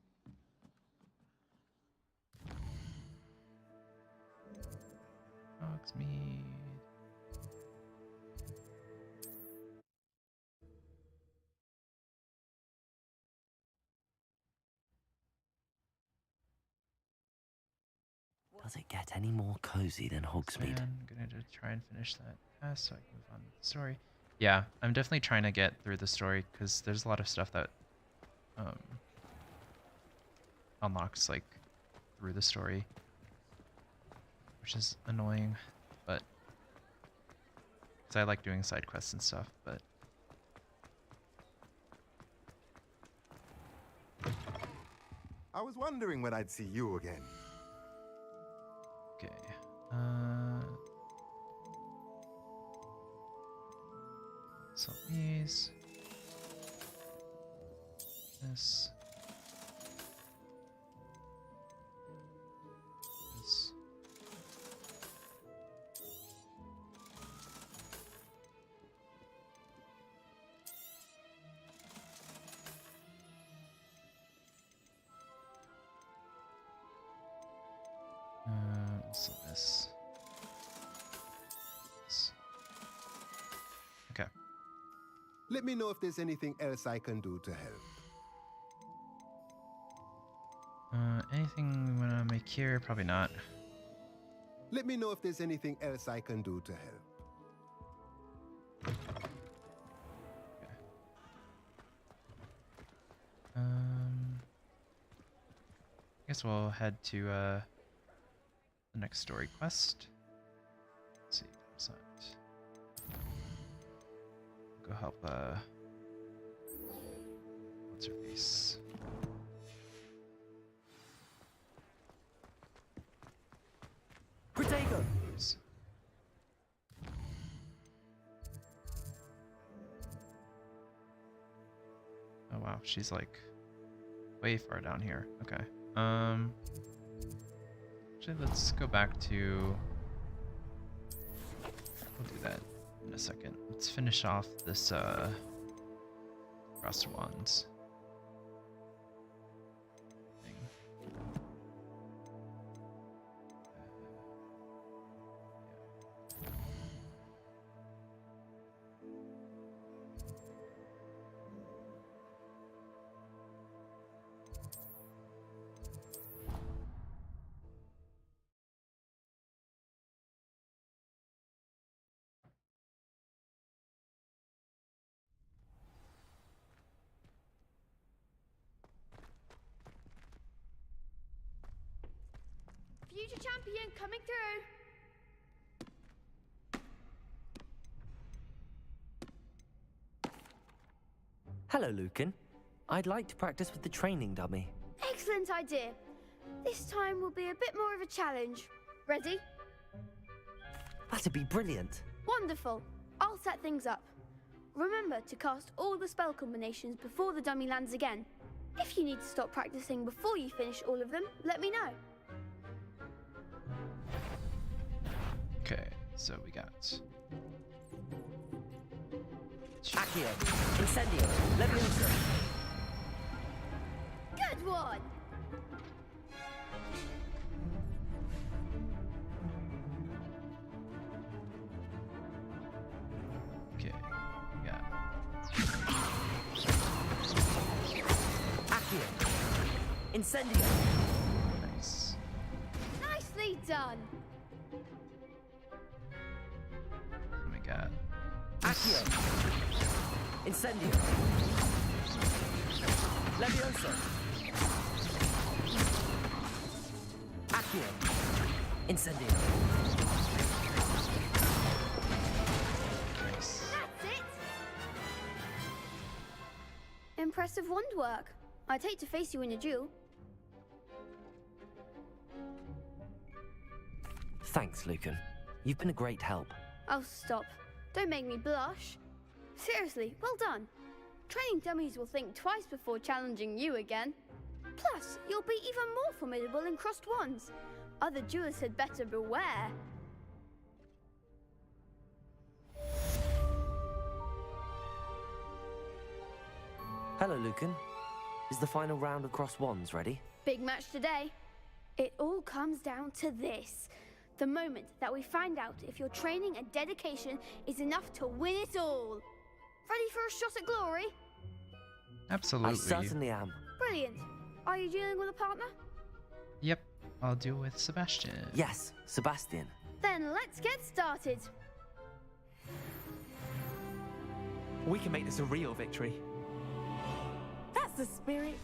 Hogsmeade. Does it get any more cozy than Hogsmeade? I'm gonna try and finish that task so I can move on with the story. Yeah, I'm definitely trying to get through the story because there's a lot of stuff that unlocks like through the story, which is annoying, but because I like doing side quests and stuff. But I was wondering when I'd see you again. okay, sell these. This. This. Also this. This. Okay. Let me know if there's anything else I can do to help. Anything we want to make here? Probably not. Let me know if there's anything else I can do to help. Okay. I guess we'll head to the next story quest. Let's see, what's that? Go help what's her face? Protego! Oops. Oh wow, she's like way far down here. Okay. Actually, let's go back to... We'll do that in a second. Let's finish off this, Cross Wands. Future champion coming through. Hello, Lucan. I'd like to practice with the training dummy. Excellent idea. This time will be a bit more of a challenge. Ready? That'd be brilliant. Wonderful. I'll set things up. Remember to cast all the spell combinations before the dummy lands again. If you need to stop practicing before you finish all of them, let me know. Okay, so we got... Accio, Incendio, Leviosa. Good one! Okay, yeah. Accio, Incendio. Nice. Nicely done! Oh my god. Accio, Incendio, Leviosa. Accio, Incendio. Nice. That's it! Impressive wand work. I'd hate to face you in a duel. Thanks, Lucan. You've been a great help. Oh, stop. Don't make me blush. Seriously, well done. Training dummies will think twice before challenging you again. Plus, you'll be even more formidable in crossed wands. Other duelists had better beware. Hello, Lucan. Is the final round of cross wands ready? Big match today. It all comes down to this. The moment that we find out if your training and dedication is enough to win it all. Ready for a shot at glory? Absolutely. I certainly am. Brilliant. Are you dealing with a partner? Yep, I'll deal with Sebastian. Yes, Sebastian. Then let's get started. We can make this a real victory. That's the spirit.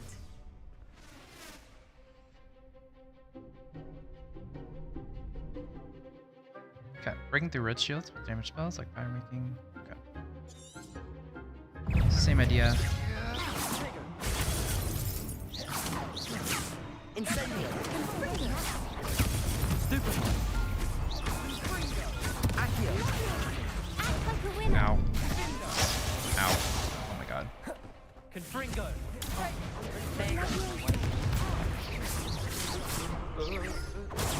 Okay, breaking through red shields with damage spells like fire making. Okay. Same idea. Incendio. Stupefy. Accio. Act like a winner. Ow. Ow. Oh my god. Confringo.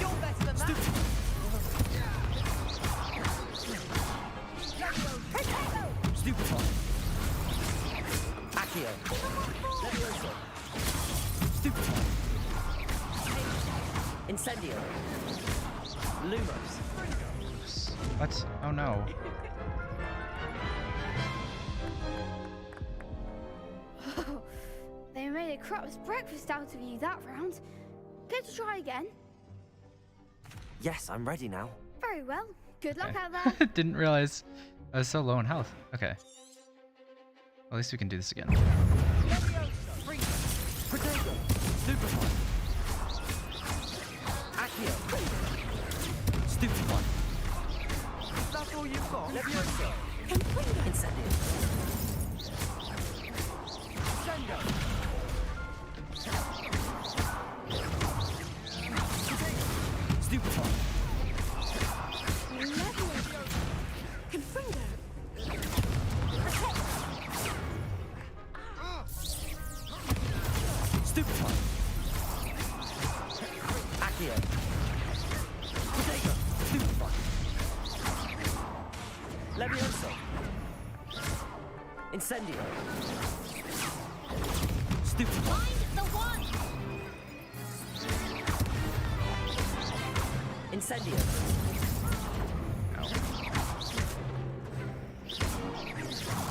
You're better than that. Stupefy. Accio. Leviosa. Stupefy. Incendio. Lumos. What? Oh no. They made a crap's breakfast out of you that round. Care to try again? Yes, I'm ready now. Very well. Good luck Okay. out there. Didn't realize I was so low in health. Okay. At least we can do this again. Protego. Stupefy. Accio. Stupefy. That's all you've got? Leviosa. Incendio. Stupefy. Confringo. Stupefy. Levioso. Incendio. Stupefy. Find the one! Incendio.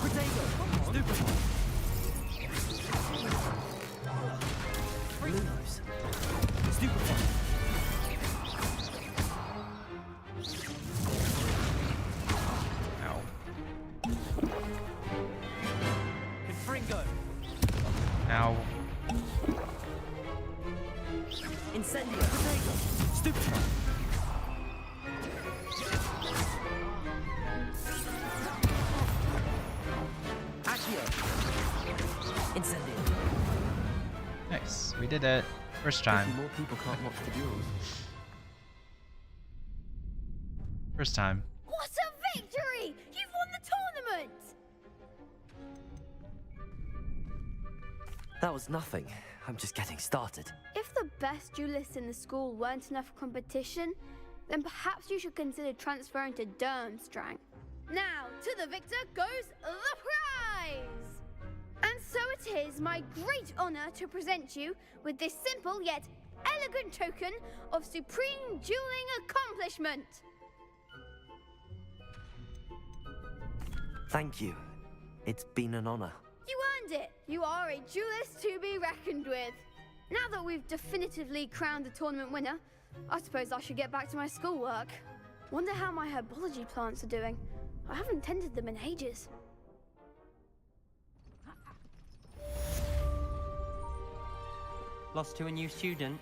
Protego. Stupefy. Lumos. Stupefy. Ow. Confringo. Ow. Incendio. Protego. Stupefy. Accio. Incendio. Nice. We did it. First time. More people can't watch the duels. First time. What a victory! You've won the tournament! That was nothing. I'm just getting started. If the best duelists in the school weren't enough for competition, then perhaps you should consider transferring to Durmstrang. Now, to the victor goes the prize! And so it is my great honor to present you with this simple yet elegant token of supreme dueling accomplishment. Thank you. It's been an honor. You earned it. You are a duelist to be reckoned with. Now that we've definitively crowned the tournament winner, I suppose I should get back to my schoolwork. Wonder how my herbology plants are doing. I haven't tended them in ages. Lost to a new student?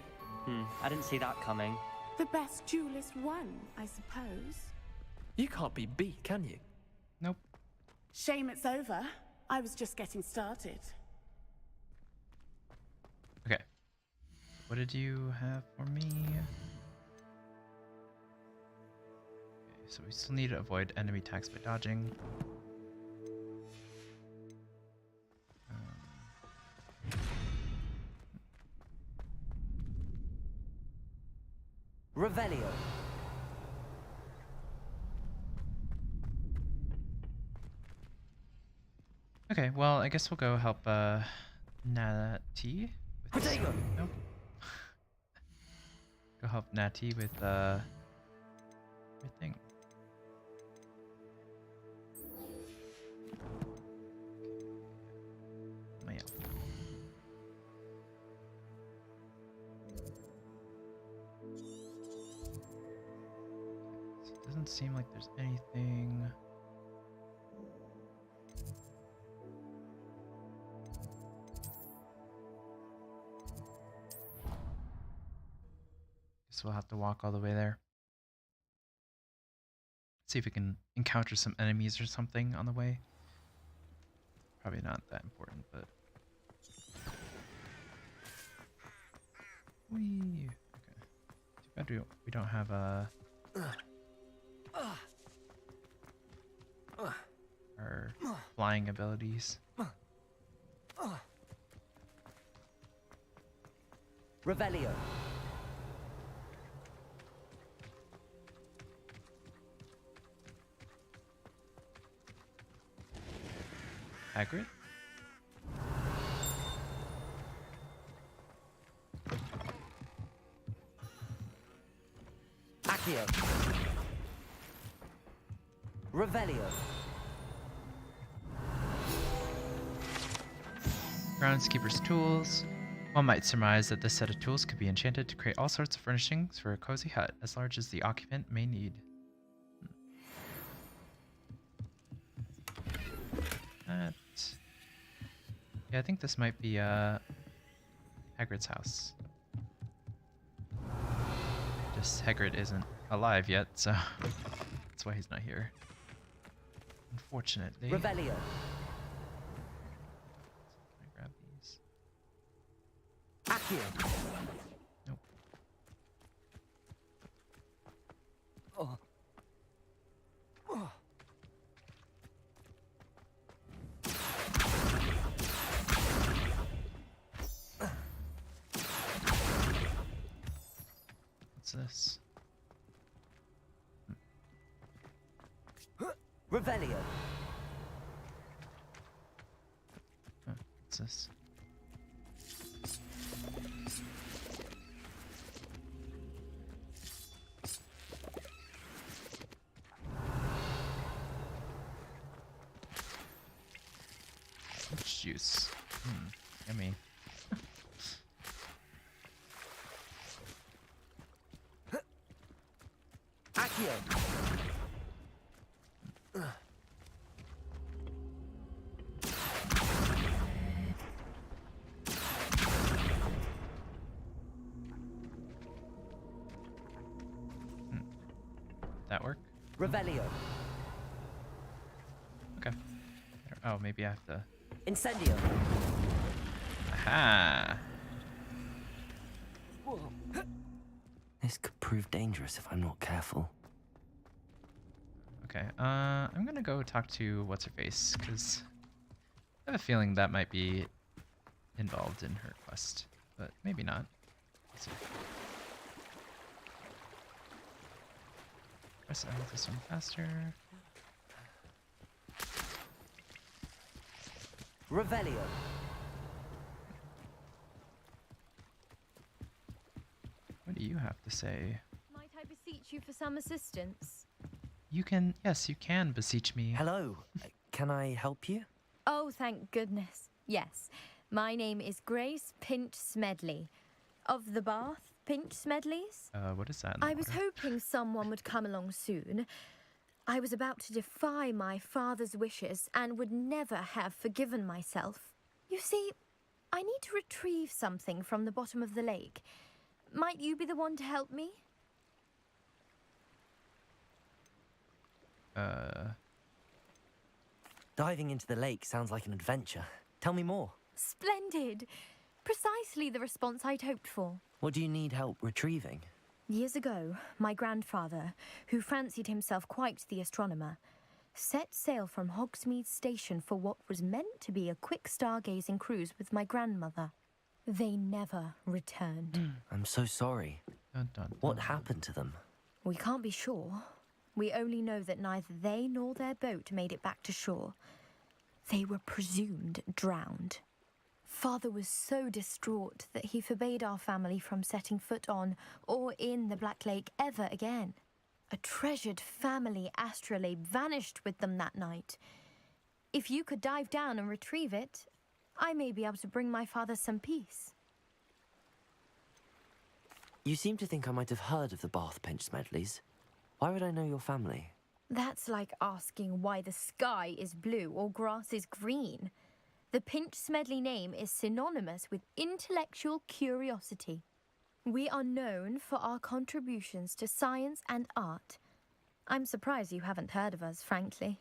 I didn't see that coming. The best duelist won, I suppose. You can't be beat, can you? Nope. Shame it's over. I was just getting started. Okay. What did you have for me? Okay, so we still need to avoid enemy attacks by dodging. Revelio. Okay, well, I guess we'll go help Natty with Protego. Nope. Go help Natty with everything. My elf. So it doesn't seem like there's anything. Guess we'll have to walk all the way there. See if we can encounter some enemies or something on the way. Probably not that important, but. Whee! Okay. Too bad we don't have our flying abilities. Revelio. Hagrid? Accio. Revelio. Groundskeeper's tools. One might surmise that this set of tools could be enchanted to create all sorts of furnishings for a cozy hut, as large as the occupant may need. That... Yeah, I think this might be Hagrid's house. Just Hagrid isn't alive yet, so that's why he's not here. Unfortunately. Revelio. Can I grab these? Accio. Nope. Oh. Oh. What's this? Revelio. Oh, what's this? Peach juice. Yummy. Accio. That work? Revelio. Okay. Oh, maybe I have to. Incendio. Aha! This could prove dangerous if I'm not careful. Okay, I'm gonna go talk to what's-her-face, because I have a feeling that might be involved in her quest, but maybe not. Let's see. Press L to swim faster. Revelio. What do you have to say? Might I beseech you for some assistance? You can, yes, you can beseech me. Hello. Can I help you? Oh, thank goodness. Yes. My name is Grace Pinch Smedley. Of the Bath Pinch Smedleys? What is that in the I was water? hoping someone would come along soon. I was about to defy my father's wishes and would never have forgiven myself. You see, I need to retrieve something from the bottom of the lake. Might you be the one to help me? Diving into the lake sounds like an adventure. Tell me more. Splendid! Precisely the response I'd hoped for. What do you need help retrieving? Years ago, my grandfather, who fancied himself quite the astronomer, set sail from Hogsmeade Station for what was meant to be a quick stargazing cruise with my grandmother. They never returned. I'm so sorry. Dun, dun, dun. What happened to them? We can't be sure. We only know that neither they nor their boat made it back to shore. They were presumed drowned. Father was so distraught that he forbade our family from setting foot on or in the Black Lake ever again. A treasured family astrolabe vanished with them that night. If you could dive down and retrieve it, I may be able to bring my father some peace. You seem to think I might have heard of the Bath Pinch Smedleys. Why would I know your family? That's like asking why the sky is blue or grass is green. The Pinch Smedley name is synonymous with intellectual curiosity. We are known for our contributions to science and art. I'm surprised you haven't heard of us, frankly.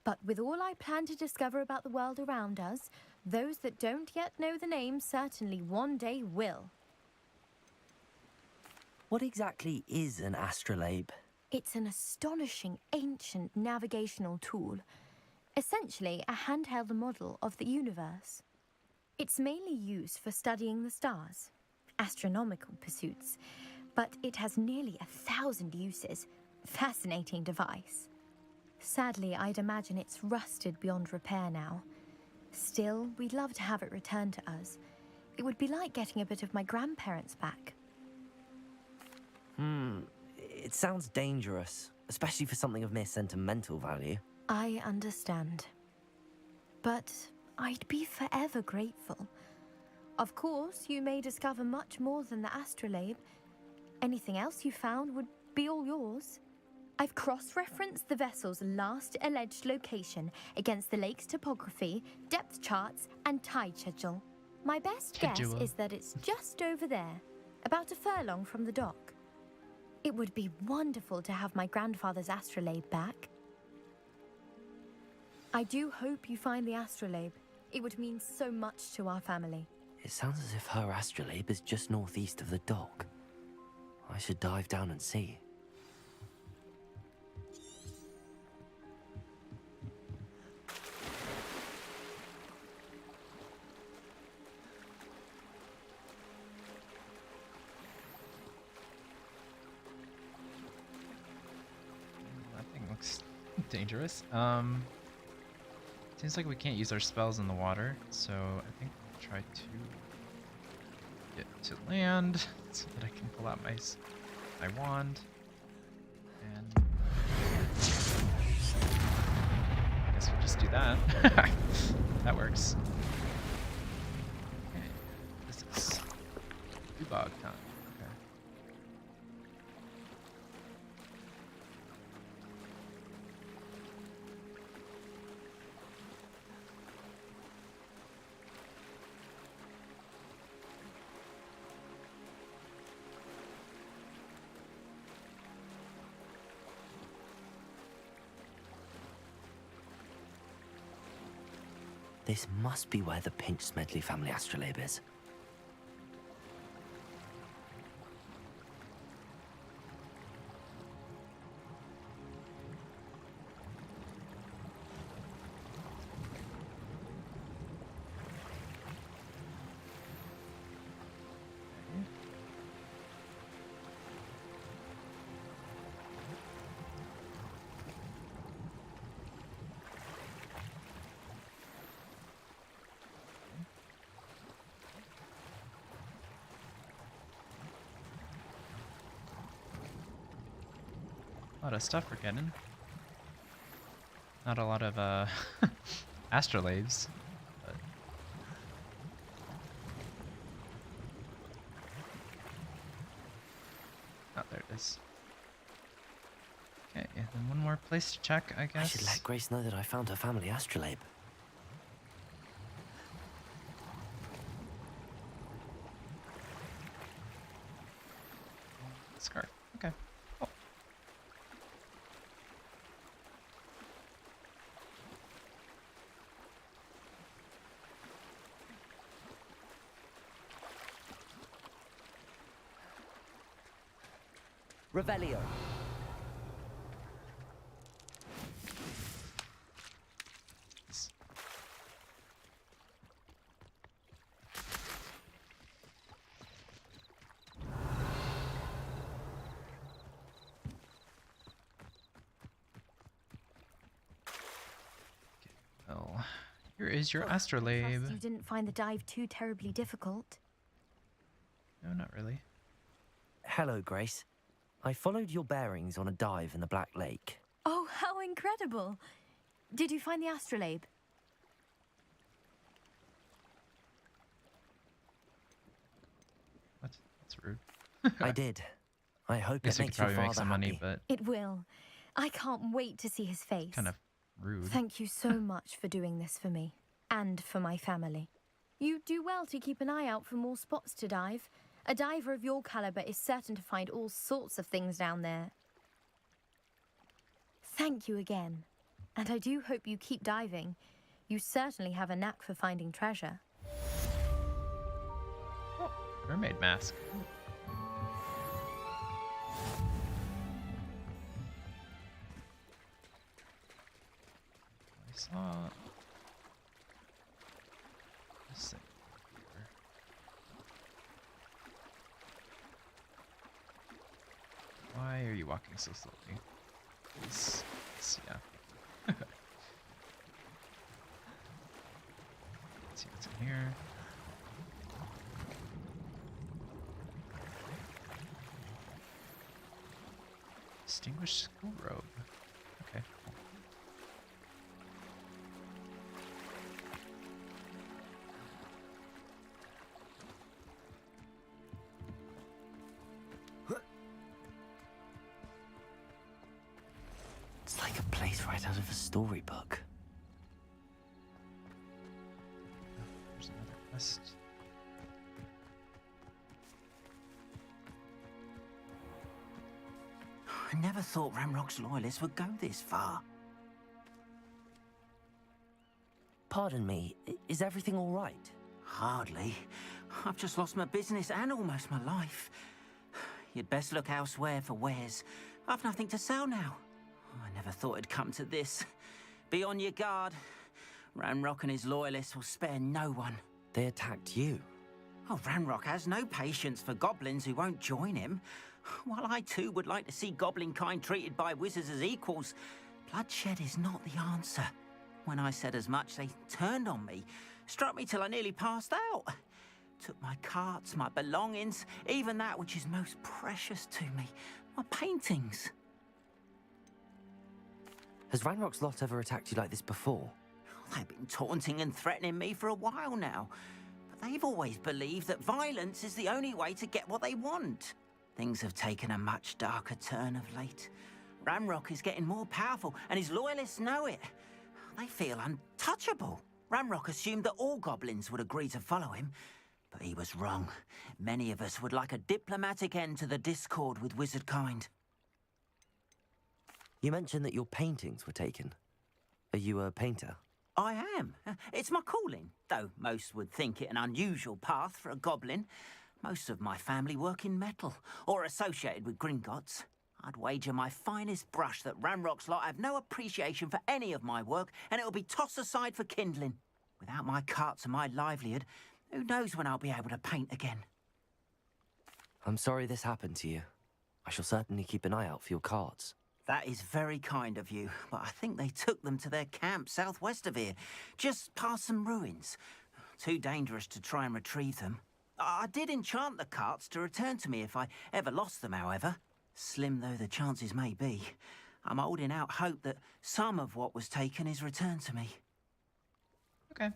But with all I plan to discover about the world around us, those that don't yet know the name certainly one day will. What exactly is an astrolabe? It's an astonishing ancient navigational tool. Essentially, a handheld model of the universe. It's mainly used for studying the stars, astronomical pursuits, but it has nearly 1,000 uses. Fascinating device. Sadly, I'd imagine it's rusted beyond repair now. Still, we'd love to have it returned to us. It would be like getting a bit of my grandparents back. It sounds dangerous, especially for something of mere sentimental value. I understand. But I'd be forever grateful. Of course, you may discover much more than the astrolabe. Anything else you found would be all yours. I've cross-referenced the vessel's last alleged location against the lake's topography, depth charts, and tide schedule. My best guess is that it's just over there, about a furlong from the dock. It would be wonderful to have my grandfather's astrolabe back. I do hope you find the astrolabe. It would mean so much to our family. It sounds as if her astrolabe is just northeast of the dock. I should dive down and see. That thing looks dangerous. Seems like we can't use our spells in the water, so I think I'll try to get to land so that I can pull out my wand. And I guess we'll just do that. That works. Okay, this is bog time. Okay. This must be where the Pinch Smedley family astrolabe is. A lot of stuff we're getting. Not a lot of astrolabes. But... Oh, there it is. Okay, and then one more place to check, I guess. I should let Grace know that I found her family astrolabe. Scarf. Okay. Cool. Revelio. Well, here is your Trust astrolabe. you didn't find the dive too terribly difficult. No, not really. Hello, Grace. I followed your bearings on a dive in the Black Lake. Oh, how incredible! Did you find the astrolabe? What? That's rude. I did. I hope Guess it we could makes your probably father make some happy. money, but It will. I can't wait to see his face. kind of rude. Thank you so much for doing this for me. And for my family. You do well to keep an eye out for more spots to dive. A diver of your caliber is certain to find all sorts of things down there. Thank you again. And I do hope you keep diving. You certainly have a knack for finding treasure. Oh, mermaid mask. I saw this thing here. Why are you walking so slowly? Yeah. Let's see what's in here. Distinguished school robe. Okay. Cool. It's like a place right out of a storybook. There's another quest. I never thought Ramrock's loyalists would go this far. Pardon me, is everything all right? Hardly. I've just lost my business and almost my life. You'd best look elsewhere for wares. I've nothing to sell now. I never thought it'd come to this. Be on your guard. Ramrock and his loyalists will spare no one. They attacked you. Oh, Ramrock has no patience for goblins who won't join him. While I too would like to see goblin kind treated by wizards as equals, Bloodshed is not the answer. When I said as much, they turned on me, struck me till I nearly passed out. Took my carts, my belongings, even that which is most precious to me, my paintings. Has Ranrock's lot ever attacked you like this before? They've been taunting and threatening me for a while now. But they've always believed that violence is the only way to get what they want. Things have taken a much darker turn of late. Ranrock is getting more powerful, and his loyalists know it. They feel untouchable. Ranrock assumed that all goblins would agree to follow him, but he was wrong. Many of us would like a diplomatic end to the discord with wizardkind. You mentioned that your paintings were taken. Are you a painter? I am. It's my calling, though most would think it an unusual path for a goblin. Most of my family work in metal, or associated with Gringotts. I'd wager my finest brush that Ranrock's lot have no appreciation for any of my work, and it'll be tossed aside for kindling. Without my carts and my livelihood, who knows when I'll be able to paint again? I'm sorry this happened to you. I shall certainly keep an eye out for your cards. That is very kind of you, but I think they took them to their camp southwest of here, just past some ruins. Too dangerous to try and retrieve them. I did enchant the carts to return to me if I ever lost them, however. Slim though the chances may be, I'm holding out hope that some of what was taken is returned to me. Okay.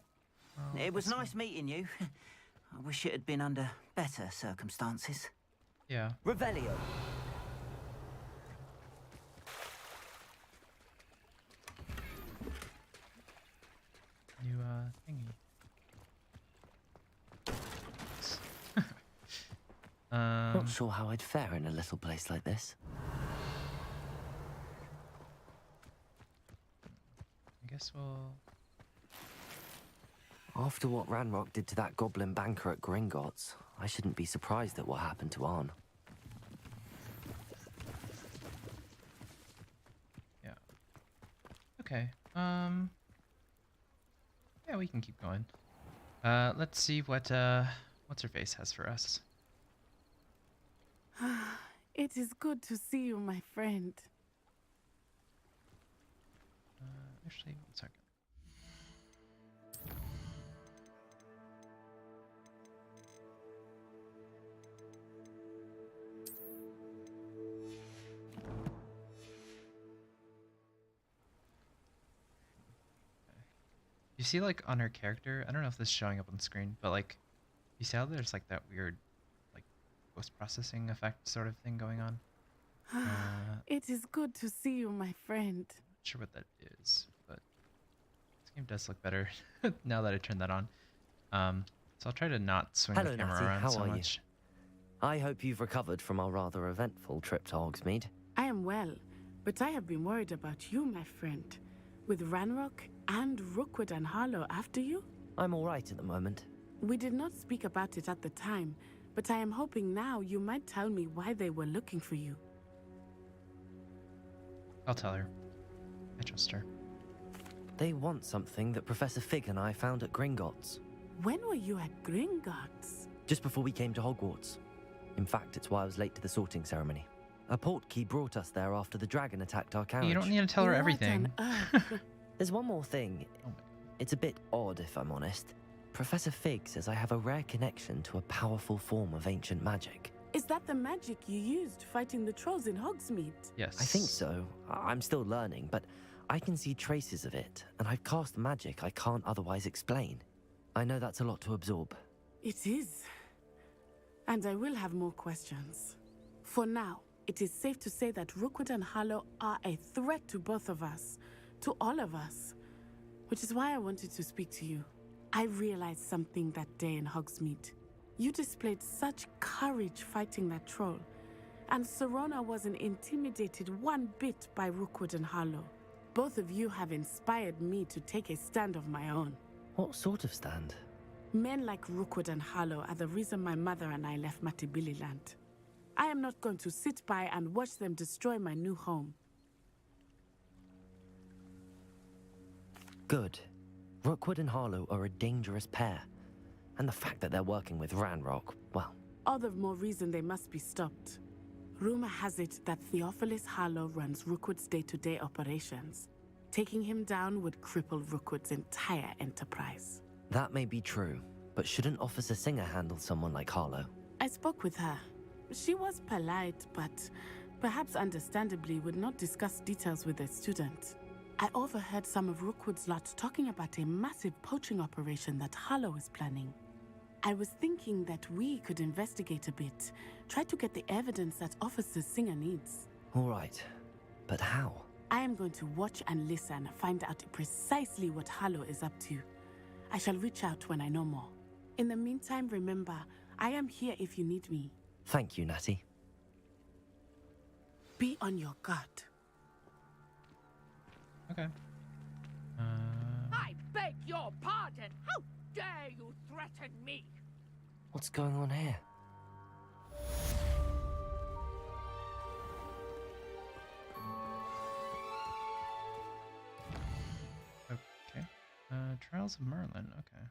It was nice meeting you. I wish it had been under better circumstances. Yeah. Revelio. New thingy. Not sure how I'd fare in a little place like this. I guess we'll... After what Ranrock did to that goblin banker at Gringotts, I shouldn't be surprised at what happened to Arn. Yeah. Okay. Yeah, we can keep going. Let's see what what's her face has for us. It is good to see you, my friend. Actually, 1 second. You see, like, on her character, I don't know if this is showing up on the screen, but, like, you see how there's, like, that weird, like, post-processing effect sort of thing going on? It is good to see you, my friend. Not sure what that is, but this game does look better now that I turned that on. So I'll try to not swing Hello, the camera Natty. around How so are much. You? I hope you've recovered from our rather eventful trip to Hogsmeade. I am well, but I have been worried about you, my friend. With Ranrock and Rookwood and Harlow after you? I'm all right at the moment. We did not speak about it at the time, but I am hoping now you might tell me why they were looking for you. I'll tell her. I trust her. They want something that Professor Fig and I found at Gringotts. When were you at Gringotts? Just before we came to Hogwarts. In fact, it's why I was late to the sorting ceremony. A portkey brought us there after the dragon attacked our carriage. You don't need to tell her everything. There's one more thing. It's a bit odd, if I'm honest. Professor Fig says I have a rare connection to a powerful form of ancient magic. Is that the magic you used fighting the trolls in Hogsmeade? Yes. I think so. I'm still learning, but I can see traces of it, and I've cast magic I can't otherwise explain. I know that's a lot to absorb. It is. And I will have more questions. For now, it is safe to say that Rookwood and Harlow are a threat to both of us, to all of us, which is why I wanted to speak to you. I realized something that day in Hogsmeade. You displayed such courage fighting that troll, and Serona wasn't intimidated one bit by Rookwood and Harlow. Both of you have inspired me to take a stand of my own. What sort of stand? Men like Rookwood and Harlow are the reason my mother and I left Matibili-land. I am not going to sit by and watch them destroy my new home. Good. Rookwood and Harlow are a dangerous pair. And the fact that they're working with Ranrock, well... All the more reason they must be stopped. Rumor has it that Theophilus Harlow runs Rookwood's day-to-day operations. Taking him down would cripple Rookwood's entire enterprise. That may be true, but shouldn't Officer Singer handle someone like Harlow? I spoke with her. She was polite, but perhaps understandably would not discuss details with a student. I overheard some of Rookwood's lot talking about a massive poaching operation that Harlow is planning. I was thinking that we could investigate a bit, try to get the evidence that Officer Singer needs. All right, but how? I am going to watch and listen, find out precisely what Harlow is up to. I shall reach out when I know more. In the meantime, remember, I am here if you need me. Thank you, Natty. Be on your guard. Okay. I beg your pardon. How dare you threaten me? What's going on here? Okay. Trials of Merlin. Okay.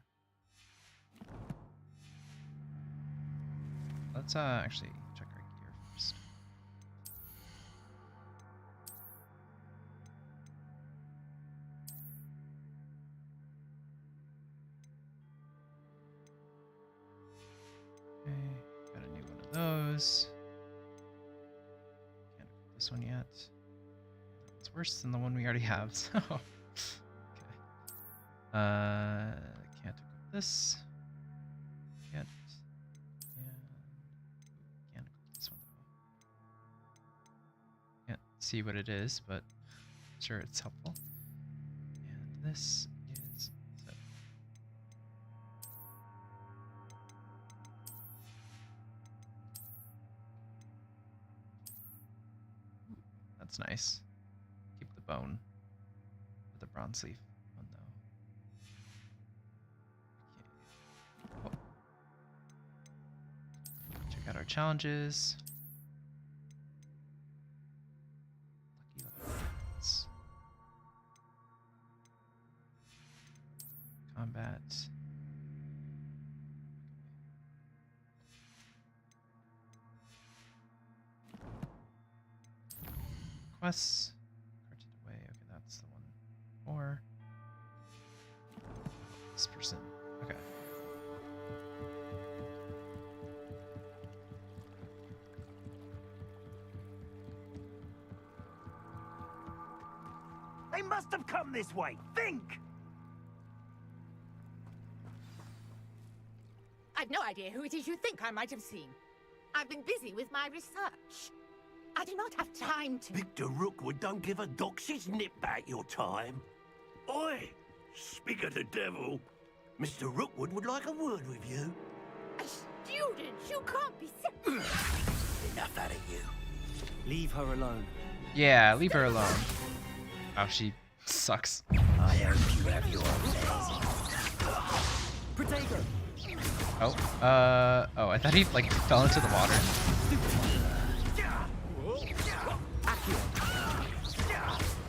Let's actually check our gear first. Okay, got a new one of those. Can't equip this one yet. It's worse than the one we already have, so okay. Can't equip this yet. Can't equip this one though. Can't see what it is, but I'm sure it's helpful. And this is so. That's nice. Keep the bone with the bronze leaf one though. Okay. Oh. Check out our challenges. Lucky Lions. Combat. Quests. Carted away. Okay, that's the one. Or this person. Okay. They must have come this way. Think! I've no idea who it is you think I might have seen. I've been busy with my research. I do not have time to... Victor Rookwood don't give a doxy's nip back your time. Oi! Speak of the devil. Mr. Rookwood would like a word with you. A student? You can't be... Enough out of you. Leave her alone. Yeah, leave her alone. Oh, she sucks. I hope you have your Protego! Oh, oh, I thought he, like, fell into the water.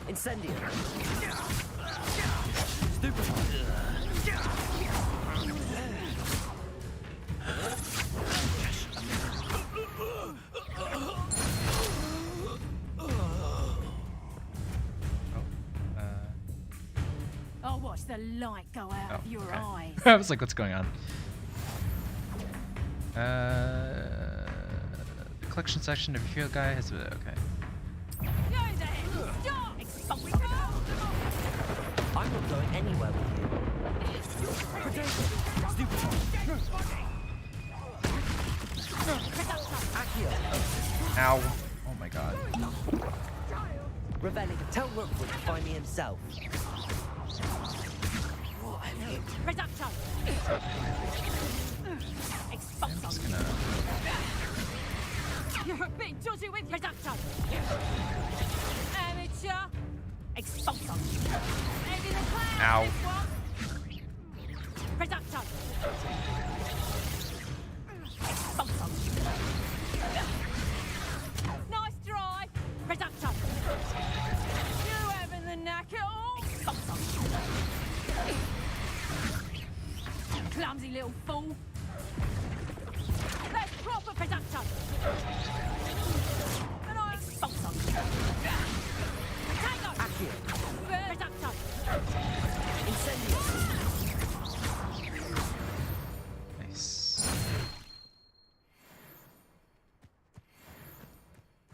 Incendio. I'll watch the light go out of your eyes. I was like, what's going on? The collection section of your field guy has okay. I'm not going anywhere with you. Ow. Oh my god. Ravelli, tell Rookwood to find me himself. I'm just gonna... You're being dodgy with reduction. Amateur. Expulsion. Ow. Reduction. Expulsion. Nice try. Reduction. You having the knack at all? Expulsion. Clumsy little fool. That's proper production. Religio. Reducto. Incendio. Nice.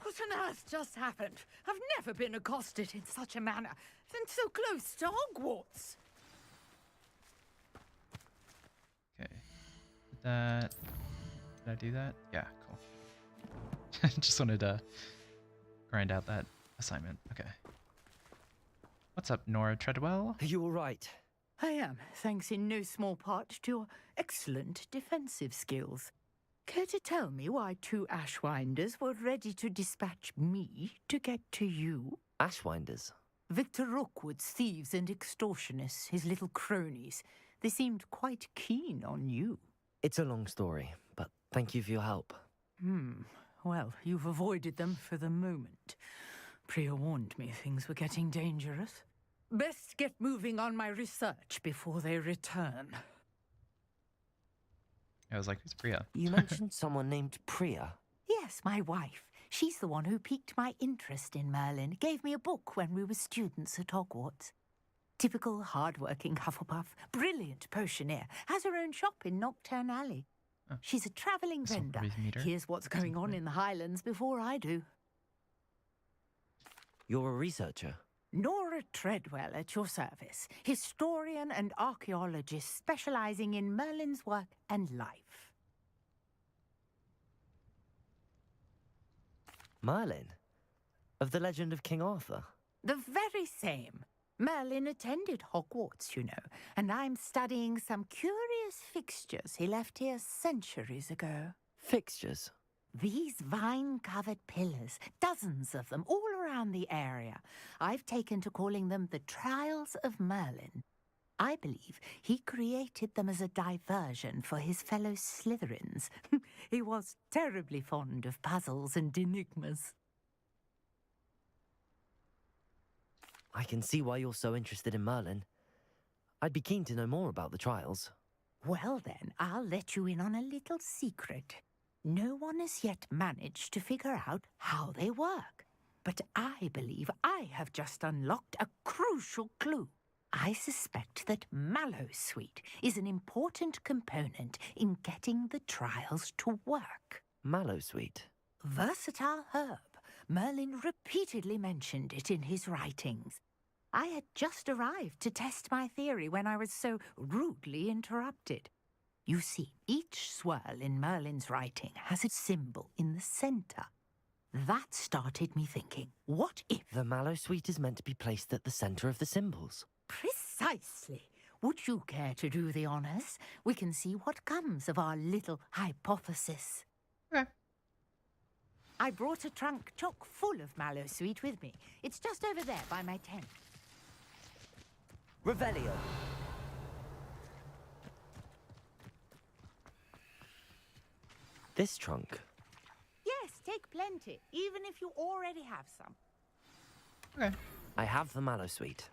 What on earth just happened? I've never been accosted in such a manner, and so close to Hogwarts. Okay. Did I do that? Yeah, cool. Just wanted to grind out that assignment. Okay. What's up, Nora Treadwell? Are you all right? I am, thanks in no small part to your excellent defensive skills. Care to tell me why 2 Ashwinders were ready to dispatch me to get to you? Ashwinders? Victor Rookwood's thieves and extortionists, his little cronies. They seemed quite keen on you. It's a long story, but thank you for your help. Well, you've avoided them for the moment. Priya warned me things were getting dangerous. Best get moving on my research before they return. I was like, who's Priya? You mentioned someone named Priya. Yes, my wife. She's the one who piqued my interest in Merlin. Gave me a book when we were students at Hogwarts. Typical hard-working Hufflepuff, brilliant potioneer, has her own shop in Nocturne Alley. Oh. She's a travelling vendor. Here's what's going on in the Highlands before I do. You're a researcher? Nora Treadwell at your service, historian and archaeologist specialising in Merlin's work and life. Merlin? Of the legend of King Arthur? The very same. Merlin attended Hogwarts, you know, and I'm studying some curious fixtures he left here centuries ago. Fixtures? These vine-covered pillars, dozens of them, all around the area. I've taken to calling them the Trials of Merlin. I believe he created them as a diversion for his fellow Slytherins. He was terribly fond of puzzles and enigmas. I can see why you're so interested in Merlin. I'd be keen to know more about the trials. Well then, I'll let you in on a little secret. No one has yet managed to figure out how they work. But I believe I have just unlocked a crucial clue. I suspect that Mallowsweet is an important component in getting the trials to work. Mallowsweet? Versatile herb. Merlin repeatedly mentioned it in his writings. I had just arrived to test my theory when I was so rudely interrupted. You see, each swirl in Merlin's writing has a symbol in the centre. That started me thinking, what if... The Mallowsweet is meant to be placed at the centre of the symbols. Precisely. Would you care to do the honours? We can see what comes of our little hypothesis. Okay. I brought a trunk chock full of Mallowsweet with me. It's just over there by my tent. Revelio. This trunk? Yes, take plenty, even if you already have some. Okay. I have the Mallowsweet.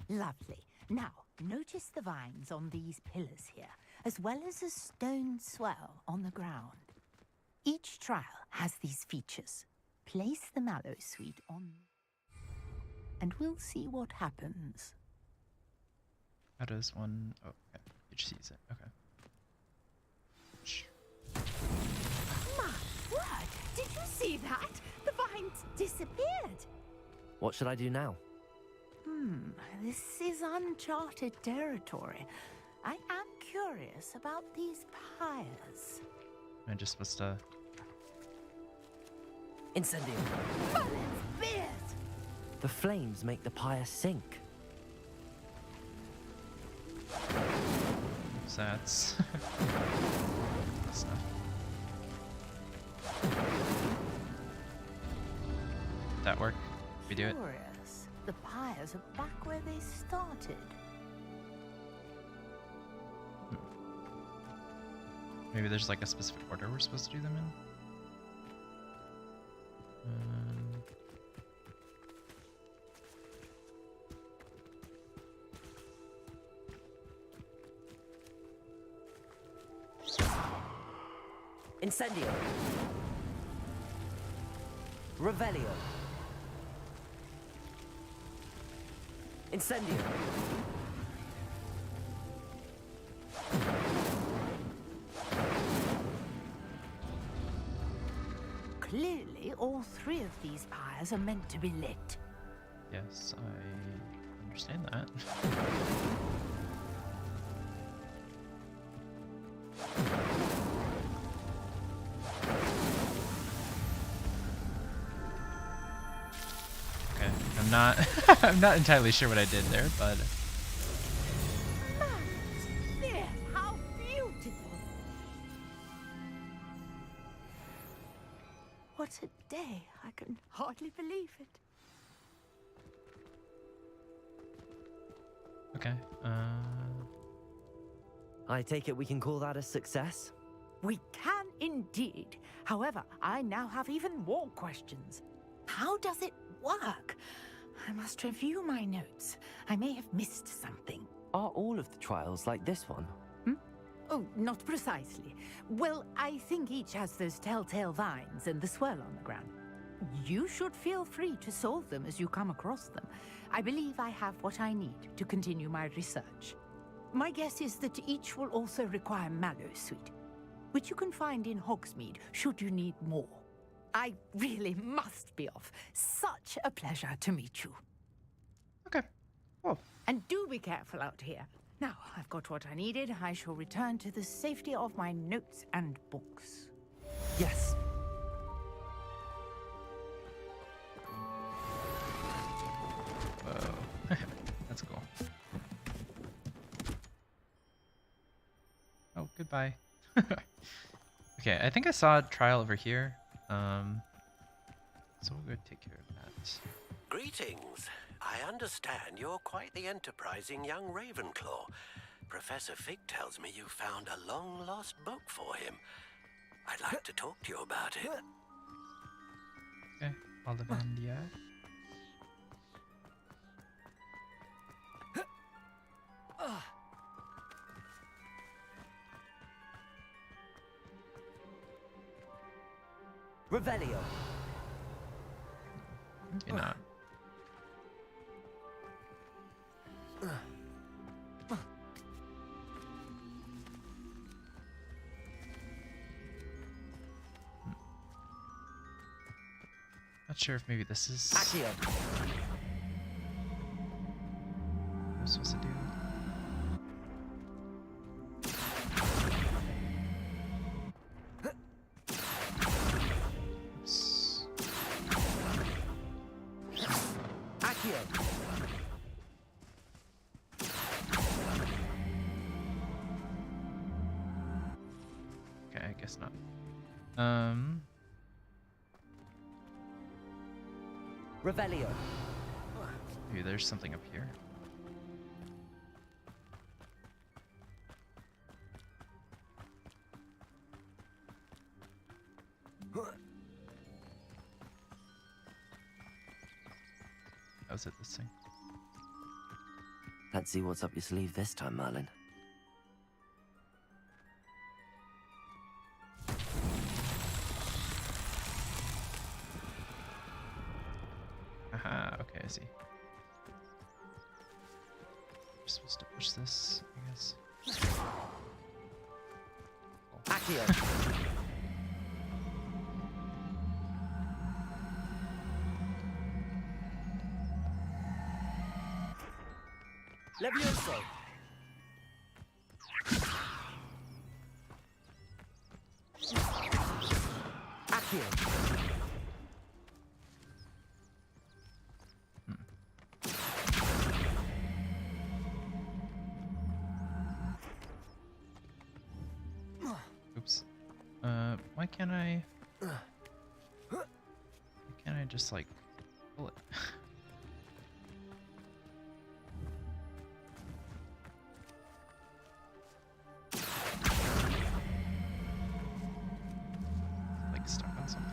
Lovely. Now, notice the vines on these pillars here, as well as a stone swell on the ground. Each trial has these features. Place the Mallowsweet on, and we'll see what happens. How does one... Oh, okay. You just use it. Okay. My word! Did you see that? The vines disappeared. What should I do now? This is uncharted territory. I am curious about these pyres. Am I just supposed to... Incendio. Merlin's beard! The flames make the pyre sink. So that's... stuff. That work? We do it? Curious. The pyres are back where they started. Maybe there's like a specific order we're supposed to do them in? Incendio. Revelio. Incendio. Clearly, all three of these pyres are meant to be lit. Yes, I understand that. Okay, I'm not I'm not entirely sure what I did there, but There, how beautiful! What a day! I can hardly believe it. okay. I take it we can call that a success? We can indeed. However, I now have even more questions. How does it work? I must review my notes. I may have missed something. Are all of the trials like this one? Oh, not precisely. Well, I think each has those telltale vines and the swirl on the ground. You should feel free to solve them as you come across them. I believe I have what I need to continue my research. My guess is that each will also require Mallowsweet, which you can find in Hogsmeade should you need more. I really must be off. Such a pleasure to meet you. Okay. Cool. And do be careful out here. Now, I've got what I needed. I shall return to the safety of my notes and books. Yes. Whoa. That's cool. Oh, goodbye. Okay, I think I saw a trial over here. So we'll go take care of that. Greetings. I understand you're quite the enterprising young Ravenclaw. Professor Fig tells me you found a long-lost book for him. I'd like to talk to you about it. Okay, Ollivander. Revelio. Maybe not. Not sure if maybe this is Accio. what I'm supposed to do. Oops. Accio. Okay, I guess not. Revelio. Maybe there's something up here. Oh, is it this thing? Let's see what's up your sleeve this time, Merlin. Aha, okay, I see. I'm supposed to push this, I guess. Accio. Levioso. Accio. Oops. Why can't I just like pull it? Like stuck on something?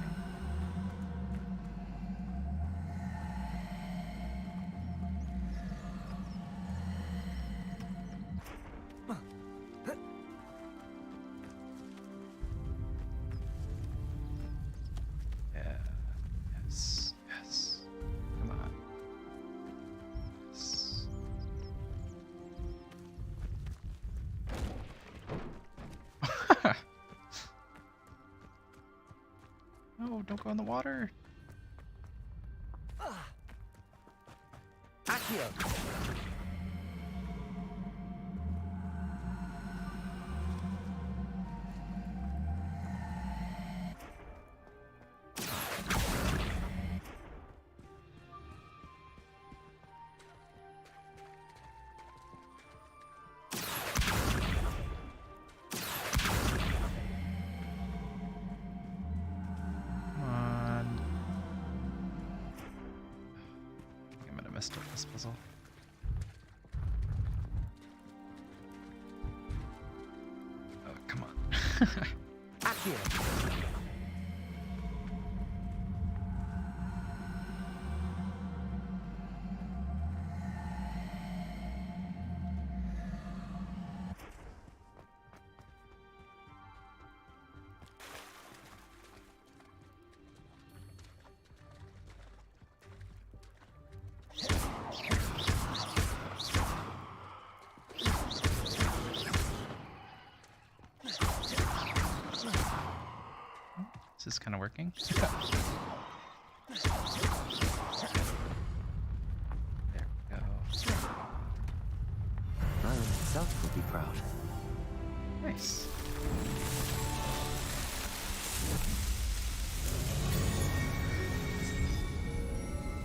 Yeah. Yes. Yes. Come on. don't go in the water. Accio! Messed up this puzzle. Oh, come on. Accio! Is this kind of working? There we go. Merlin himself will be proud. Nice.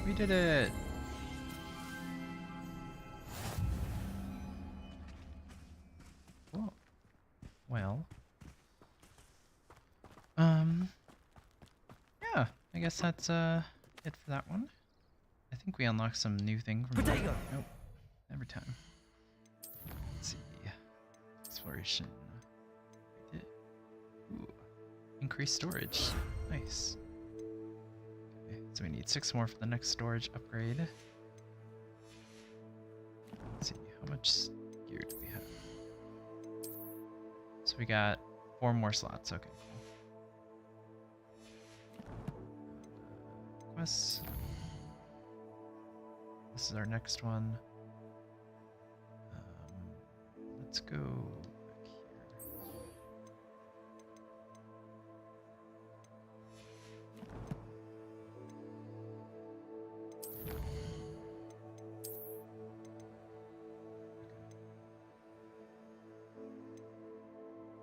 We did it! Cool. Well. Yeah, I guess that's it for that one. I think we unlocked some new thing from Potato! Nope. Every time. Let's see. Exploration. Ooh. Increased storage. Nice. Okay, so we need 6 more for the next storage upgrade. Let's see, how much gear do we have? So we got 4 more slots, okay. Quests. This is our next one. Let's go back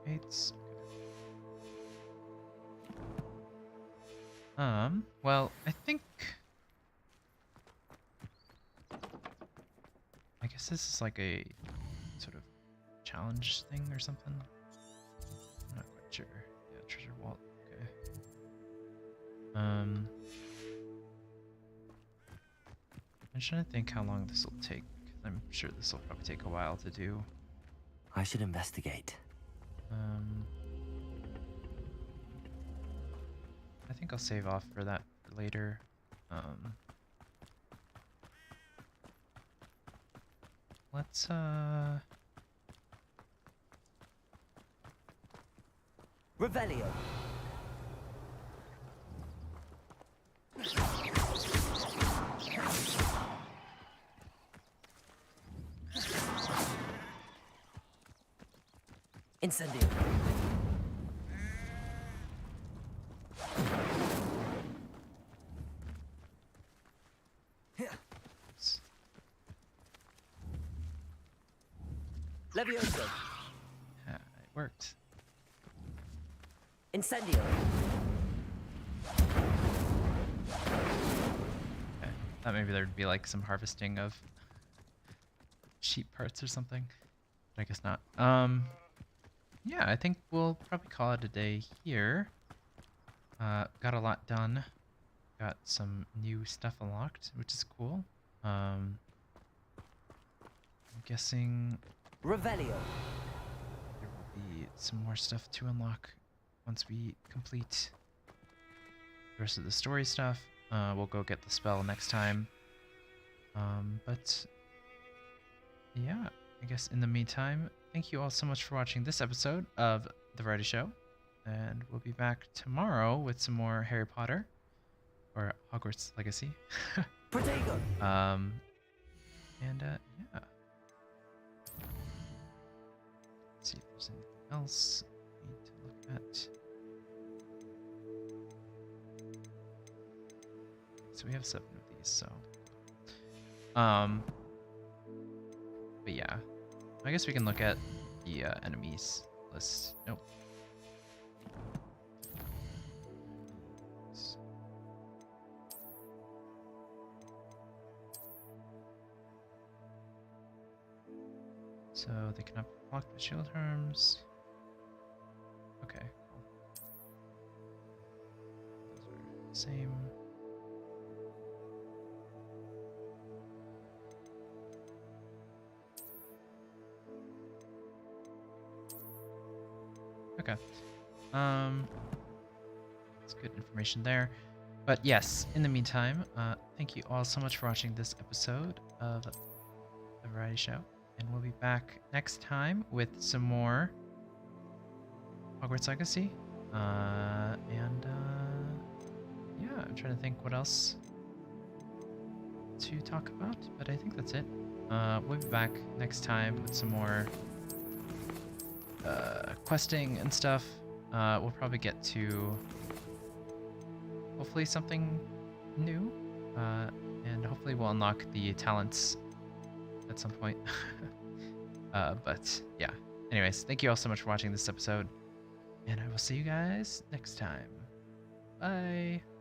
here. Eights. Well, I think I guess this is like a sort of challenge thing or something. I'm not quite sure. Yeah, treasure vault. Okay. I'm trying to think how long this will take. I'm sure this will probably take a while to do. I should investigate. I think I'll save off for that for later. Let's Revelio. Incendio. Levioso. it worked. Incendio. Okay. Thought maybe there'd be like some harvesting of sheep parts or something. But I guess not. Yeah, I think we'll probably call it a day here. Got a lot done. Got some new stuff unlocked, which is cool. I'm guessing Revelio. there will be some more stuff to unlock once we complete the rest of the story stuff. We'll go get the spell next time. But yeah, I guess in the meantime, thank you all so much for watching this episode of The Variety Show. And we'll be back tomorrow with some more Harry Potter or Hogwarts Legacy. Protego. Yeah. Let's see if there's anything else we need to look at. so we have 7 of these. So, but yeah, I guess we can look at the enemies list. Nope. So they cannot block the shield harms. Okay, cool. Those are the same. Okay. That's good information there. But yes, in the meantime, thank you all so much for watching this episode of the Variety Show. And we'll be back next time with some more Hogwarts Legacy. Yeah, I'm trying to think what else to talk about, but I think that's it. We'll be back next time with some more questing and stuff. We'll probably get to hopefully something new, and hopefully we'll unlock the talents at some point. But yeah, anyways, thank you all so much for watching this episode, and I will see you guys next time. Bye.